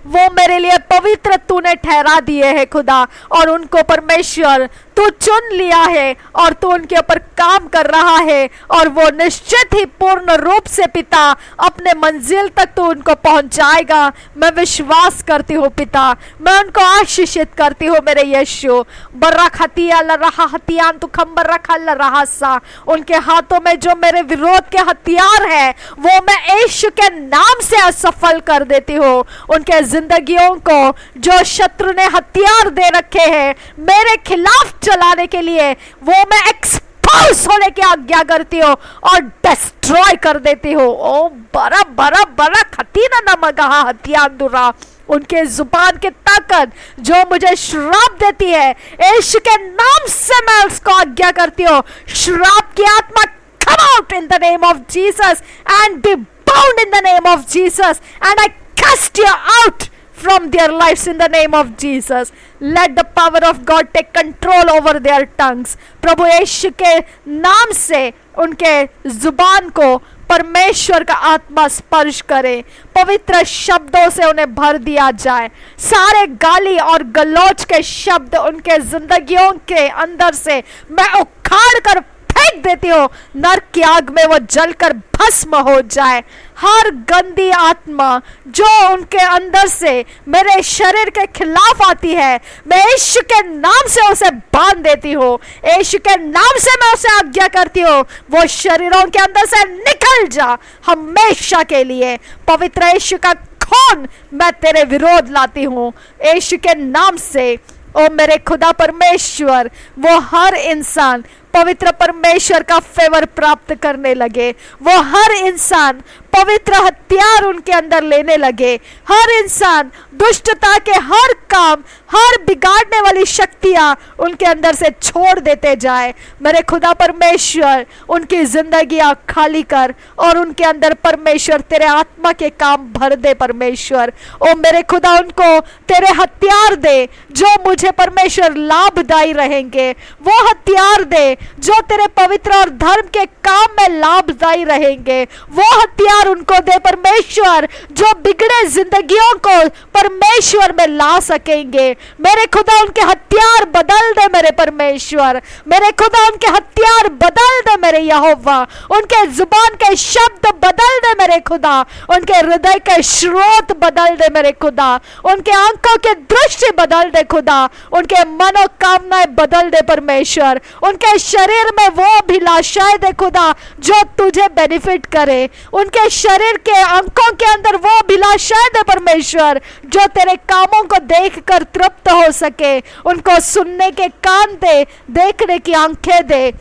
वो मेरे लिए पवित्र तूने ठहरा दिए है खुदा, और उनको परमेश्वर तू चुन लिया है और तू उनके ऊपर काम कर रहा है, और वो निश्चित ही पूर्ण रूप से पिता अपने मंजिल तक तू उनको पहुंचाएगा। मैं विश्वास करती हूँ पिता, मैं उनको आशीषित करती हूँ मेरे यीशु। बर्रा खतिया लरहा हथियान तू खम्बर रखा लरहा सा, उनके हाथों में जो मेरे विरोध के हथियार है वो मैं यीशु के नाम से असफल कर देती हूँ। उनके जिंदगियों को जो शत्रु ने हथियार दे रखे हैं मेरे खिलाफ चलाने के लिए, वो मैं एक्सपोज होने की आज्ञा करती हूँ और डिस्ट्रॉय कर देती हूँ। ओ बड़ा बड़ा बड़ा खतीना नमगहा हथियान दुरा, उनके जुबान की ताकत जो मुझे श्राप देती है, यीशु के नाम से मैं उसको आज्ञा करती हूँ, श्राप की आत्मा come out in the name of Jesus and be bound in the name of Jesus, and I cast you out from their lives in the name of Jesus. Let the power of God take control over their tongues. प्रभु यीशु के नाम से उनके जुबान को परमेश्वर का आत्मा स्पर्श करे, पवित्र शब्दों से उन्हें भर दिया जाए। सारे गाली और गलौज के शब्द उनके जिंदगियों के अंदर से मैं उखाड़ कर फेंक देती हूँ, नरक की आग में वो जलकर भस्म हो जाए। हर गंदी आत्मा जो उनके अंदर से मेरे शरीर के खिलाफ आती है, मैं यीशु के नाम से उसे बांध देती हूँ, यीशु के नाम से मैं उसे आज्ञा करती हूँ, वो शरीरों के अंदर से निकल जा हमेशा के लिए। पवित्र यीशु का खून मैं तेरे विरोध लाती हूँ यीशु के नाम से। ओ मेरे खुदा परमेश्वर, वो हर इंसान पवित्र परमेश्वर का फेवर प्राप्त करने लगे, वो हर इंसान पवित्र हथियार उनके अंदर लेने लगे, हर इंसान दुष्टता के हर काम, हर बिगाड़ने वाली शक्तियां उनके अंदर से छोड़ देते जाए। मेरे खुदा परमेश्वर उनकी जिंदगियां खाली कर और उनके अंदर परमेश्वर तेरे आत्मा के काम भर दे परमेश्वर। ओ मेरे खुदा उनको तेरे हथियार दे जो मुझे परमेश्वर लाभदायी रहेंगे, वो हथियार दे जो तेरे पवित्र और धर्म के काम में लाभदायी रहेंगे, वो हथियार उनको दे परमेश्वर जो बिगड़े जिंदगियों को परमेश्वर में ला सकेंगे। मेरे खुदा उनके हथियार बदल दे मेरे परमेश्वर, मेरे खुदा उनके हथियार बदल दे मेरे यहोवा, उनके जुबान के शब्द बदल दे मेरे खुदा, उनके हृदय के स्रोत बदल दे मेरे खुदा, उनके आंखों की दृष्टि बदल दे खुदा, उनके मनोकामनाएं बदल दे परमेश्वर, उनके शरीर में वो अभिलाषाएं दे खुदा जो तुझे बेनिफिट करे, उनके शरीर के अंकों के अंदर वो अभिलाषाएं दे परमेश्वर जो तेरे कामों को देखकर तृप्त हो सके, उनको सुनने के कान दे, देखने की आंखें दे,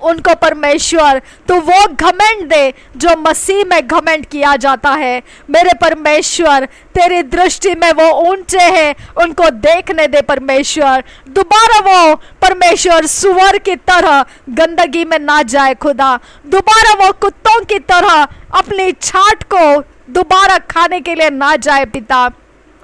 उनको परमेश्वर तू वो घमंड दे जो मसीह में घमंड किया जाता है। मेरे परमेश्वर तेरी दृष्टि में वो ऊंचे हैं, उनको देखने दे परमेश्वर। दोबारा वो परमेश्वर सुअर की तरह गंदगी में ना जाए खुदा, दोबारा वो कुत्तों की तरह अपनी छाट को दोबारा खाने के लिए ना जाए पिता।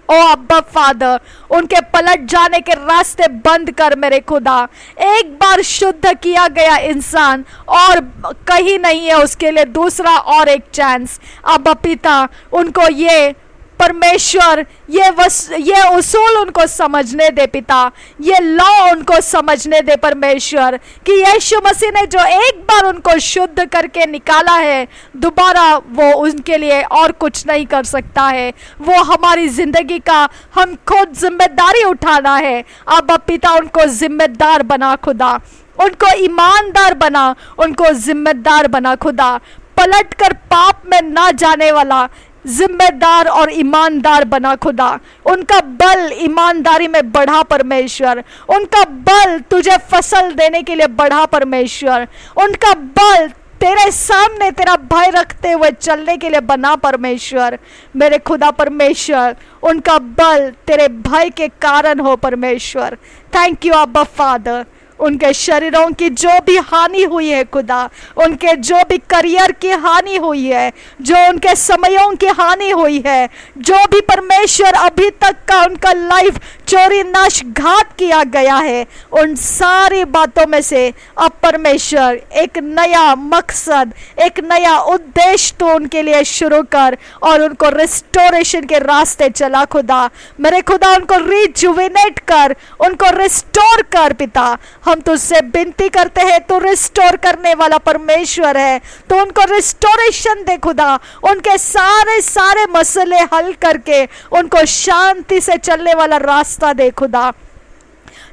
ओ अब्बा फादर, उनके पलट जाने के रास्ते बंद कर मेरे खुदा। एक बार शुद्ध किया गया इंसान और कहीं नहीं है उसके लिए दूसरा और एक चांस। अब्बा पिता, उनको ये परमेश्वर ये उसूल उनको समझने दे पिता, ये लॉ उनको समझने दे परमेश्वर, कि यीशु मसीह ने जो एक बार उनको शुद्ध करके निकाला है, दोबारा वो उनके लिए और कुछ नहीं कर सकता है। वो हमारी जिंदगी का हम खुद जिम्मेदारी उठाना है। अब पिता उनको जिम्मेदार बना खुदा, उनको ईमानदार बना, उनको जिम्मेदार बना खुदा, पलट कर पाप में ना जाने वाला जिम्मेदार और ईमानदार बना खुदा। उनका बल ईमानदारी में बढ़ा परमेश्वर, उनका बल तुझे फसल देने के लिए बढ़ा परमेश्वर, उनका बल तेरे सामने तेरा भय रखते हुए चलने के लिए बना परमेश्वर। मेरे खुदा परमेश्वर, उनका बल तेरे भय के कारण हो परमेश्वर। थैंक यू अब्बा फादर। उनके शरीरों की जो भी हानि हुई है खुदा, उनके जो भी करियर की हानि हुई है, जो उनके समयों की हानि हुई है, जो भी परमेश्वर अभी तक का उनका लाइफ चोरी नाश घात किया गया है, उन सारी बातों में से अब परमेश्वर एक नया मकसद, एक नया उद्देश्य तो उनके लिए शुरू कर और उनको रिस्टोरेशन के रास्ते चला खुदा। मेरे खुदा उनको रिजुविनेट कर, उनको रिस्टोर कर पिता। हम तुझसे विनती करते हैं, तो रिस्टोर करने वाला परमेश्वर है, तो उनको रिस्टोरेशन दे खुदा। उनके सारे सारे मसले हल करके उनको शांति से चलने वाला रास्ता दे खुदा।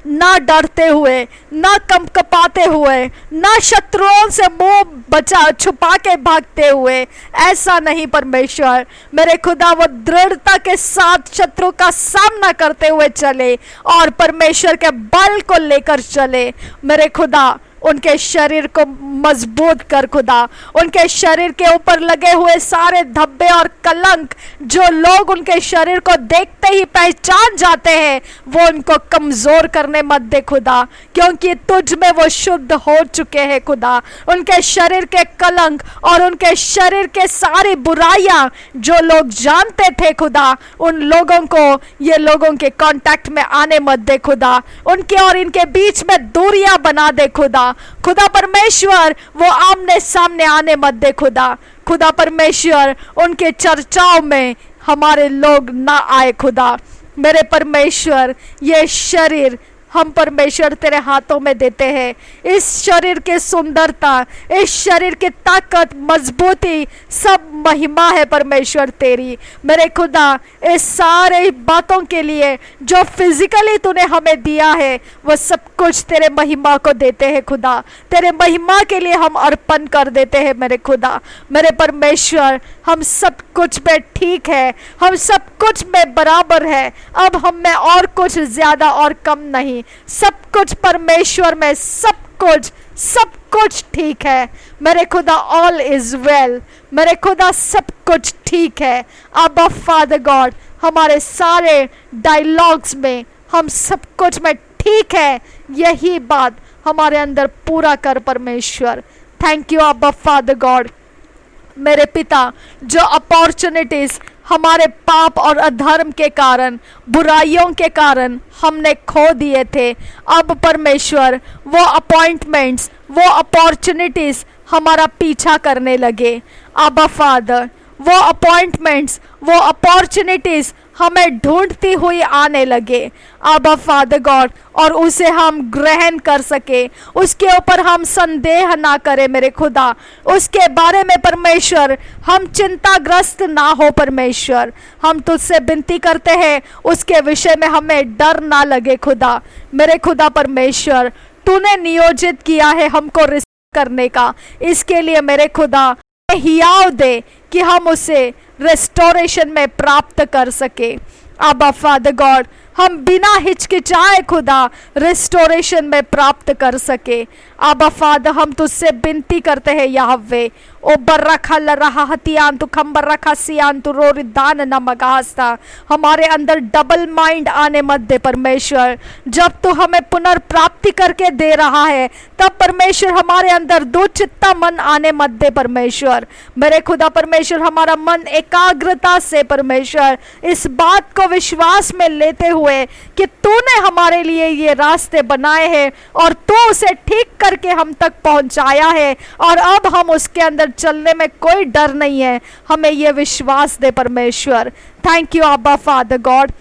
ना डरते हुए, ना कंपकपाते हुए, ना शत्रुओं से मुंह बचा छुपा के भागते हुए, ऐसा नहीं परमेश्वर। मेरे खुदा वो दृढ़ता के साथ शत्रु का सामना करते हुए चले और परमेश्वर के बल को लेकर चले। मेरे खुदा उनके शरीर को मजबूत कर खुदा। उनके शरीर के ऊपर लगे हुए सारे धब्बे और कलंक जो लोग उनके शरीर को देखते ही पहचान जाते हैं, वो उनको कमजोर करने मत दे खुदा, क्योंकि तुझ में वो शुद्ध हो चुके हैं खुदा। उनके शरीर के कलंक और उनके शरीर के सारी बुराइयां जो लोग जानते थे खुदा, उन लोगों को ये लोगों के कांटेक्ट में आने मत दे खुदा। उनके और इनके बीच में दूरियां बना दे खुदा। खुदा परमेश्वर वो आमने सामने आने मत दे खुदा। खुदा परमेश्वर उनके चर्चाओं में हमारे लोग ना आए खुदा। मेरे परमेश्वर ये शरीर हम परमेश्वर तेरे हाथों में देते हैं। इस शरीर की सुंदरता, इस शरीर की ताकत, मजबूती, सब महिमा है परमेश्वर तेरी। मेरे खुदा इस सारे बातों के लिए जो फिजिकली तूने हमें दिया है, वो सब कुछ तेरे महिमा को देते हैं खुदा। तेरे महिमा के लिए हम अर्पण कर देते हैं मेरे खुदा। मेरे परमेश्वर हम सब कुछ में ठीक है, हम सब कुछ में बराबर है। अब हम में और कुछ ज्यादा और कम नहीं, सब कुछ परमेश्वर में सब कुछ ठीक है। मेरे खुदा ऑल इज वेल। मेरे खुदा सब कुछ ठीक है। अब्बा फादर गॉड, हमारे सारे डायलॉग्स में हम सब कुछ में ठीक है, यही बात हमारे अंदर पूरा कर परमेश्वर। थैंक यू अब्बा फादर गॉड। मेरे पिता, जो अपॉर्चुनिटीज हमारे पाप और अधर्म के कारण, बुराइयों के कारण हमने खो दिए थे, अब परमेश्वर वो अपॉइंटमेंट्स, वो अपॉर्चुनिटीज हमारा पीछा करने लगे। अब्बा फादर, वो अपॉइंटमेंट्स, वो अपॉर्चुनिटीज हमें ढूंढती हुई आने लगे अब्बा फादर गॉड, और उसे हम ग्रहण कर सके, उसके ऊपर हम संदेह ना करें मेरे खुदा। उसके बारे में परमेश्वर हम चिंताग्रस्त ना हो परमेश्वर। हम तुझसे विनती करते हैं, उसके विषय में हमें डर ना लगे खुदा। मेरे खुदा परमेश्वर, तूने नियोजित किया है हमको रिस्क करने का, इसके लिए मेरे खुदा हियाव दे कि हम उसे रेस्टोरेशन में प्राप्त कर सके। अब्बा फादर गॉड, हम बिना हिचकिचाए खुदा रिस्टोरेशन में प्राप्त कर सके। आबा फादर, हम तुझसे विनती करते हैं यहोवे, ओ बर्रखा लरहा हतियान तु खम्बर रखा सियान तु रोरिदान नमगास्ता, हमारे अंदर डबल माइंड आने मत दे परमेश्वर। जब तू हमें पुनर्प्राप्ति करके दे रहा है तब परमेश्वर हमारे अंदर दो चित्ता मन आने मत दे परमेश्वर। मेरे खुदा परमेश्वर, हमारा मन एकाग्रता से परमेश्वर इस बात को विश्वास में लेते हुए कि तूने हमारे लिए ये रास्ते बनाए हैं और तू उसे ठीक करके हम तक पहुंचाया है और अब हम उसके अंदर चलने में कोई डर नहीं है, हमें यह विश्वास दे परमेश्वर। थैंक यू आबा फादर गॉड,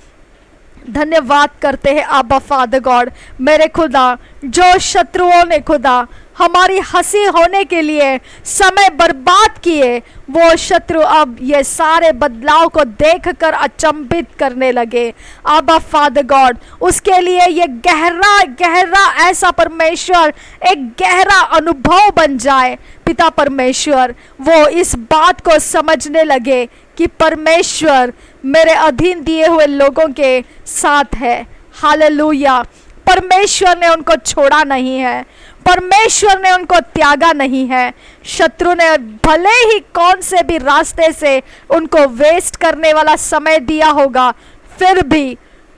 धन्यवाद करते हैं आबा फादर गॉड। मेरे खुदा, जो शत्रुओं ने खुदा हमारी हंसी होने के लिए समय बर्बाद किए, वो शत्रु अब ये सारे बदलाव को देखकर अचंभित करने लगे। आबा फादर गॉड, उसके लिए ये गहरा गहरा ऐसा परमेश्वर एक गहरा अनुभव बन जाए पिता परमेश्वर, वो इस बात को समझने लगे कि परमेश्वर मेरे अधीन दिए हुए लोगों के साथ है। हालेलुया। परमेश्वर ने उनको छोड़ा नहीं है, परमेश्वर ने उनको त्यागा नहीं है। शत्रु ने भले ही कौन से भी रास्ते से उनको वेस्ट करने वाला समय दिया होगा, फिर भी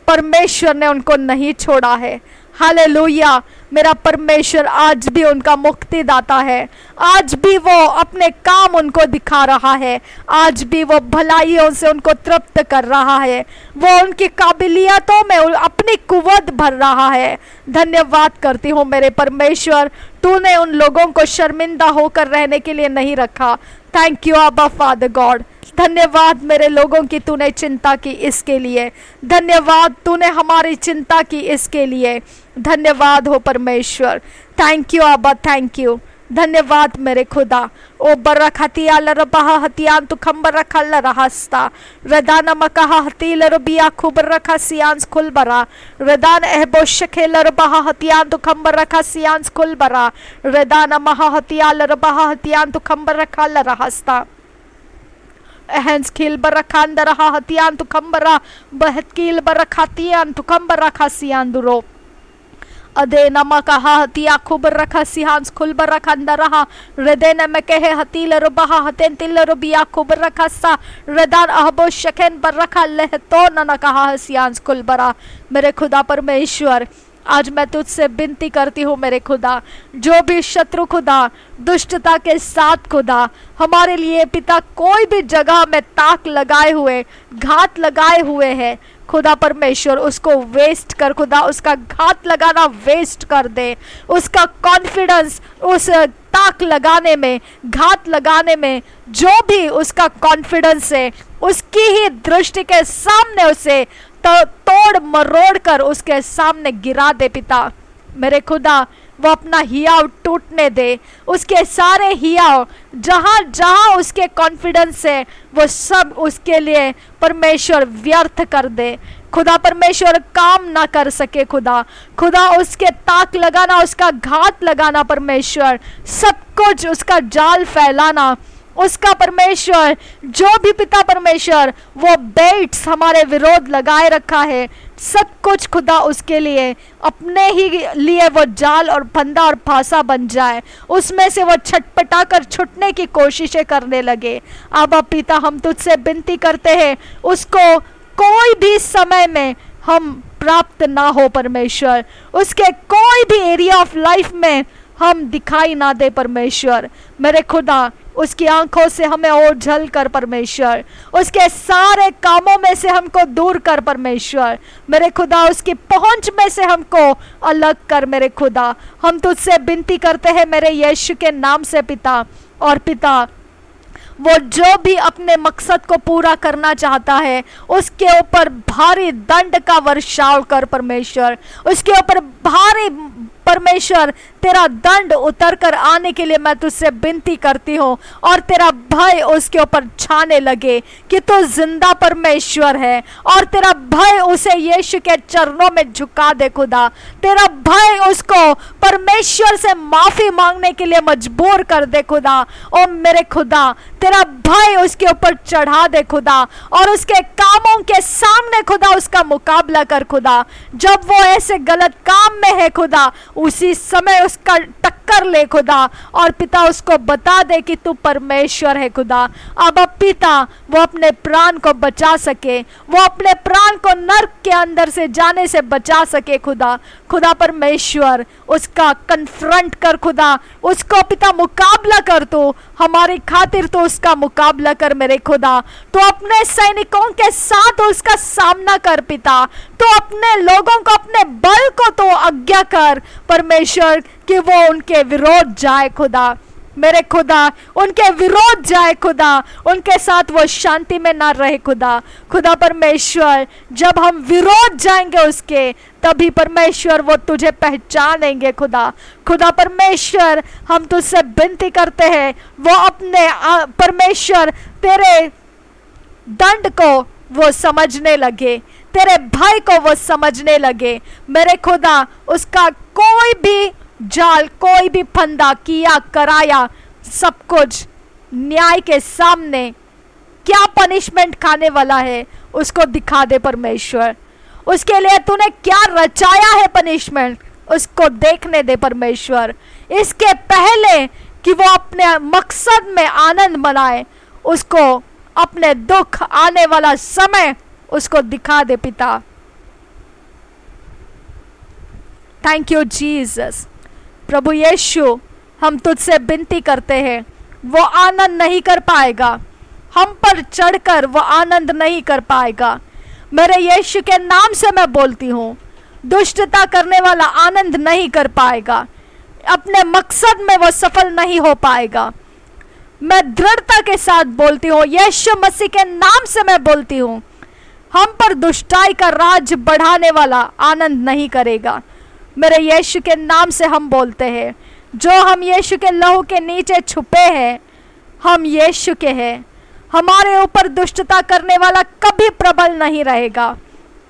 परमेश्वर ने उनको नहीं छोड़ा है। हालेलुया। मेरा परमेश्वर आज भी उनका मुक्तिदाता है, आज भी वो अपने काम उनको दिखा रहा है, आज भी वो भलाइयों से उनको तृप्त कर रहा है, वो उनकी काबिलियतों में अपनी कुव्वत भर रहा है। धन्यवाद करती हूँ मेरे परमेश्वर, तूने उन लोगों को शर्मिंदा होकर रहने के लिए नहीं रखा। थैंक यू आबा फादर गॉड। धन्यवाद मेरे लोगों की तूने चिंता की इसके लिए, धन्यवाद तूने हमारी चिंता की इसके लिए। धन्यवाद हो परमेश्वर। थैंक यू आबा, थैंक यू। धन्यवाद मेरे खुदा। ओ बरखतिया लरबहा हतियान तु खंबर रखा लरहस्ता, रदाना मकहा हती लरबिया खुबर रखा सियांस खुलबरा, रदान एहबो शखे लरबहा हतियान तु खंबर रखा सियांस खुलबरा, रदाना महा हतिया लरबहा हतियान तु खंबर रखा लरहस्ता, एहंस खिल बरखान दरहा हतियान तु खंबरा बहतकील बरखातियान तु खंबर रखा सियान दुरो, अदे नमा कहा हतिया खुबर रखा सिहांस खुलबर रखा अंदरहा, हृदय न में कहे हतील रुबहा हतेन तिल रुबिया खुबर रखा सा, हृदय अहबो शकेन पर रखा लह तो न कहा सिहांस खुलबरा। मेरे खुदा परमेश्वर, आज मैं तुझसे विनती करती हूँ मेरे खुदा, जो भी शत्रु खुदा दुष्टता के साथ खुदा हमारे लिए पिता कोई भी जगह में ताक लगाए हुए, घात लगाए हुए है खुदा परमेश्वर, उसको वेस्ट कर खुदा, उसका घात लगाना वेस्ट कर दे, उसका कॉन्फिडेंस उस ताक लगाने में, घात लगाने में जो भी उसका कॉन्फिडेंस है, उसकी ही दृष्टि के सामने उसे तोड़ मरोड़ कर उसके सामने गिरा दे पिता मेरे खुदा। वो अपना हियाव टूटने दे, उसके सारे हियाव जहाँ जहाँ उसके कॉन्फिडेंस है वो सब उसके लिए परमेश्वर व्यर्थ कर दे खुदा परमेश्वर, काम ना कर सके खुदा। खुदा उसके ताक लगाना, उसका घात लगाना परमेश्वर, सब कुछ उसका जाल फैलाना, उसका परमेश्वर जो भी पिता परमेश्वर वो बेट्स हमारे विरोध लगाए रखा है, सब कुछ खुदा उसके लिए अपने ही लिए वो जाल और फंदा और फांसा बन जाए, उसमें से वो छटपटा कर छुटने की कोशिशें करने लगे। आबा पिता, हम तुझसे विनती करते हैं उसको कोई भी समय में हम प्राप्त ना हो परमेश्वर, उसके कोई भी एरिया ऑफ लाइफ में हम दिखाई ना दे परमेश्वर। मेरे खुदा, उसकी आंखों से हमें ओझल कर परमेश्वर, उसके सारे कामों में से हमको दूर कर परमेश्वर। मेरे खुदा, उसकी पहुंच में से हमको अलग कर मेरे खुदा। हम तुझसे विनती करते हैं मेरे यीशु के नाम से पिता। और पिता, वो जो भी अपने मकसद को पूरा करना चाहता है उसके ऊपर भारी दंड का वर्षाव कर परमेश्वर, उसके ऊपर भारी परमेश्वर तेरा दंड उतर कर आने के लिए मैं तुझसे विनती करती हूँ, और तेरा भय उसके ऊपर छाने लगे कि तू जिंदा परमेश्वर है, और तेरा भय उसे यीशु के चरणों में झुका दे खुदा। तेरा भय उसको परमेश्वर से माफी मांगने के लिए मजबूर कर दे खुदा। ओ मेरे खुदा, तेरा भय उसके ऊपर चढ़ा दे खुदा, और उसके कामों के सामने खुदा उसका मुकाबला कर खुदा। जब वो ऐसे गलत काम में है खुदा, उसी समय उसका टक्कर ले खुदा, और पिता उसको बता दे कि तू परमेश्वर है खुदा। अब पिता वो अपने प्राण को बचा सके, वो अपने प्राण को नर्क के अंदर से जाने से बचा सके खुदा। खुदा परमेश्वर उसका कन्फ्रंट कर खुदा, उसको पिता मुकाबला कर, तू हमारी खातिर तो उसका मुकाबला कर मेरे खुदा। तो अपने सैनिकों के साथ उसका सामना कर पिता, तो अपने लोगों को, अपने बल को तो आज्ञा कर परमेश्वर कि वो उनके विरोध जाए खुदा। मेरे खुदा उनके विरोध जाए खुदा, उनके साथ वो शांति में ना रहे खुदा। खुदा परमेश्वर जब हम विरोध जाएंगे उसके, तभी परमेश्वर वो तुझे पहचानेंगे खुदा। खुदा परमेश्वर हम तुझसे विनती करते हैं, वो अपने परमेश्वर तेरे दंड को वो समझने लगे, तेरे भय को वो समझने लगे। मेरे खुदा उसका कोई भी जाल, कोई भी फंदा किया कराया, सब कुछ न्याय के सामने क्या पनिशमेंट खाने वाला है उसको दिखा दे परमेश्वर। उसके लिए तूने क्या रचाया है पनिशमेंट, उसको देखने दे परमेश्वर। इसके पहले कि वो अपने मकसद में आनंद मनाए, उसको अपने दुख आने वाला समय उसको दिखा दे पिता। Thank you Jesus. प्रभु यीशु हम तुझसे विनती करते हैं, वो आनंद नहीं कर पाएगा, हम पर चढ़कर वो आनंद नहीं कर पाएगा। मेरे यीशु के नाम से मैं बोलती हूँ, दुष्टता करने वाला आनंद नहीं कर पाएगा, अपने मकसद में वो सफल नहीं हो पाएगा। मैं दृढ़ता के साथ बोलती हूँ, यीशु मसीह के नाम से मैं बोलती हूँ, हम पर दुष्टाई का राज बढ़ाने वाला आनंद नहीं करेगा। मेरे यीशु के नाम से हम बोलते हैं, जो हम यीशु के लहू के नीचे छुपे हैं, हम यीशु के हैं। हमारे ऊपर दुष्टता करने वाला कभी प्रबल नहीं रहेगा,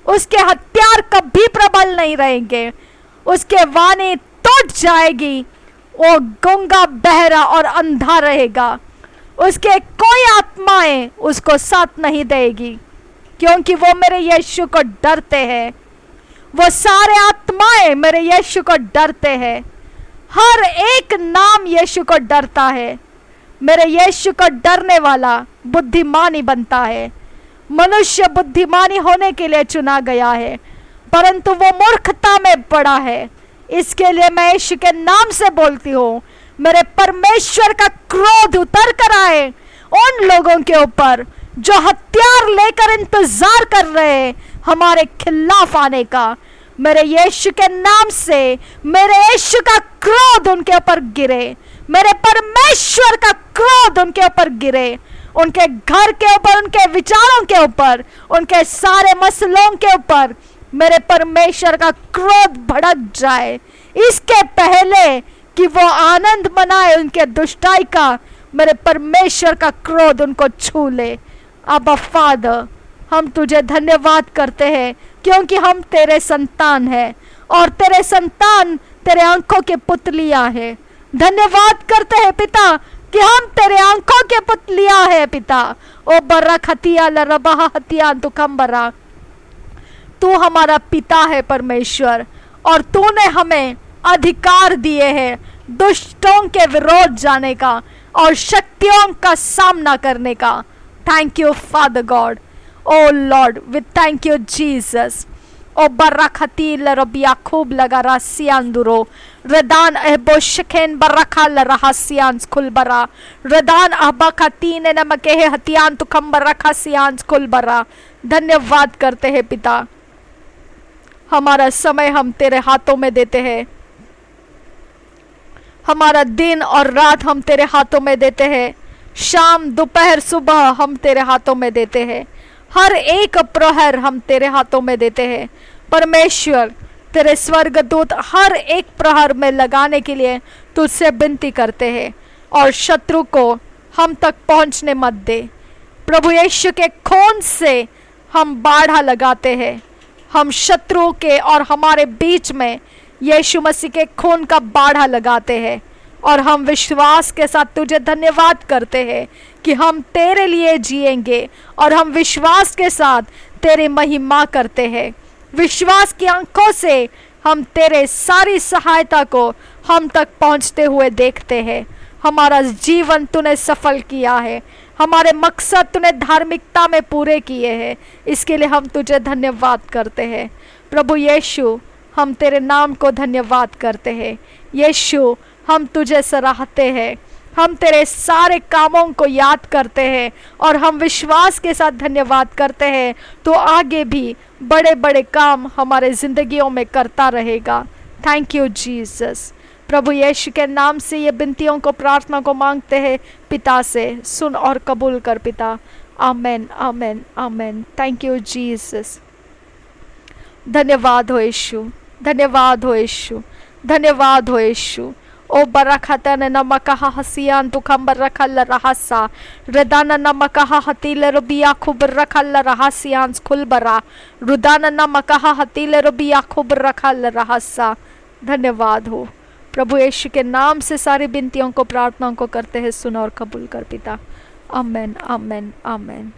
उसके हथियार कभी प्रबल नहीं रहेंगे, उसके वाणी टूट जाएगी, वो गूंगा, बहरा और अंधा रहेगा। उसके कोई आत्माएं उसको साथ नहीं देगी, क्योंकि वो मेरे यीशु को डरते हैं। वो सारे आत्माएं मेरे यीशु को डरते हैं, हर एक नाम यीशु को डरता है। मेरे यीशु को डरने वाला बुद्धिमानी बनता है। मनुष्य बुद्धिमानी होने के लिए चुना गया है, परंतु वो मूर्खता में पड़ा है। इसके लिए मैं यीशु के नाम से बोलती हूँ, मेरे परमेश्वर का क्रोध उतर कर आए उन लोगों के ऊपर जो हथियार लेकर इंतजार कर रहे हैं हमारे खिलाफ आने का। मेरे यीशु के नाम से मेरे यीशु का क्रोध उनके ऊपर गिरे, मेरे परमेश्वर का क्रोध उनके ऊपर गिरे, उनके घर के ऊपर, उनके विचारों के ऊपर, उनके सारे मसलों के ऊपर मेरे परमेश्वर का क्रोध भड़क जाए। इसके पहले कि वो आनंद मनाए उनके दुष्टाई का, मेरे परमेश्वर का क्रोध उनको छू ले। अब्बा फादर, हम तुझे धन्यवाद करते हैं क्योंकि हम तेरे संतान हैं, और तेरे संतान तेरे आंखों के पुतलियां हैं। धन्यवाद करते हैं पिता कि हम तेरे आंखों के पुतलियां हैं पिता। ओ बर्रा खतिया लरबा हतिया तुकम्बरा, तू हमारा पिता है परमेश्वर, और तूने हमें अधिकार दिए हैं दुष्टों के विरोध जाने का और शक्तियों का सामना करने का। Thank you father God. O Lord, we thank you Jesus. ओ बर्रखती लरबिया खूब लगा रासियांदुरो रदान एबो शखेन बर्रखा लरहासियांस खुलबरा रदान अहबखतीन नमके हतियान तुखम बर्रखा सियांस खुलबरा। धन्यवाद करते हैं पिता, हमारा समय हम तेरे हाथों में देते हैं, हमारा दिन और रात हम तेरे हाथों में देते हैं, शाम दोपहर सुबह हम तेरे हाथों में देते हैं, हर एक प्रहर हम तेरे हाथों में देते हैं। परमेश्वर, तेरे स्वर्गदूत हर एक प्रहर में लगाने के लिए तुझसे विनती करते हैं, और शत्रु को हम तक पहुंचने मत दे। प्रभु यीशु के खून से हम बाड़ा लगाते हैं, हम शत्रुओं के और हमारे बीच में यीशु मसीह के खून का बाड़ा लगाते हैं, और हम विश्वास के साथ तुझे धन्यवाद करते हैं कि हम तेरे लिए जिएंगे, और हम विश्वास के साथ तेरी महिमा करते हैं। विश्वास की आंखों से हम तेरे सारी सहायता को हम तक पहुंचते हुए देखते हैं। हमारा जीवन तूने सफल किया है, हमारे मकसद तूने धार्मिकता में पूरे किए हैं, इसके लिए हम तुझे धन्यवाद करते हैं। प्रभु यीशु, हम तेरे नाम को धन्यवाद करते हैं। यीशु, हम तुझे सराहते हैं, हम तेरे सारे कामों को याद करते हैं, और हम विश्वास के साथ धन्यवाद करते हैं तो आगे भी बड़े बड़े काम हमारे ज़िंदगियों में करता रहेगा। Thank you Jesus. प्रभु यीशु के नाम से ये विनतियों को, प्रार्थना को मांगते हैं पिता से, सुन और कबूल कर पिता। Amen, amen, amen. Thank you Jesus. धन्यवाद हो यीशु, धन्यवाद हो यीशु, धन्यवाद हो यीशु। ओ बरखतन नमकहा हसियान तुखम बरखल रहसा रदान नमकहा हतील रुबिया खुब रखल रहसियान खुलबरा रुदान नमकहा हतील रुबिया खुब रखल रहसा। धन्यवाद हो। प्रभु यीशु के नाम से सारी विनतियों को, प्रार्थनाओं को करते हैं, सुन और कबूल कर पिता। आमेन, आमेन, आमेन।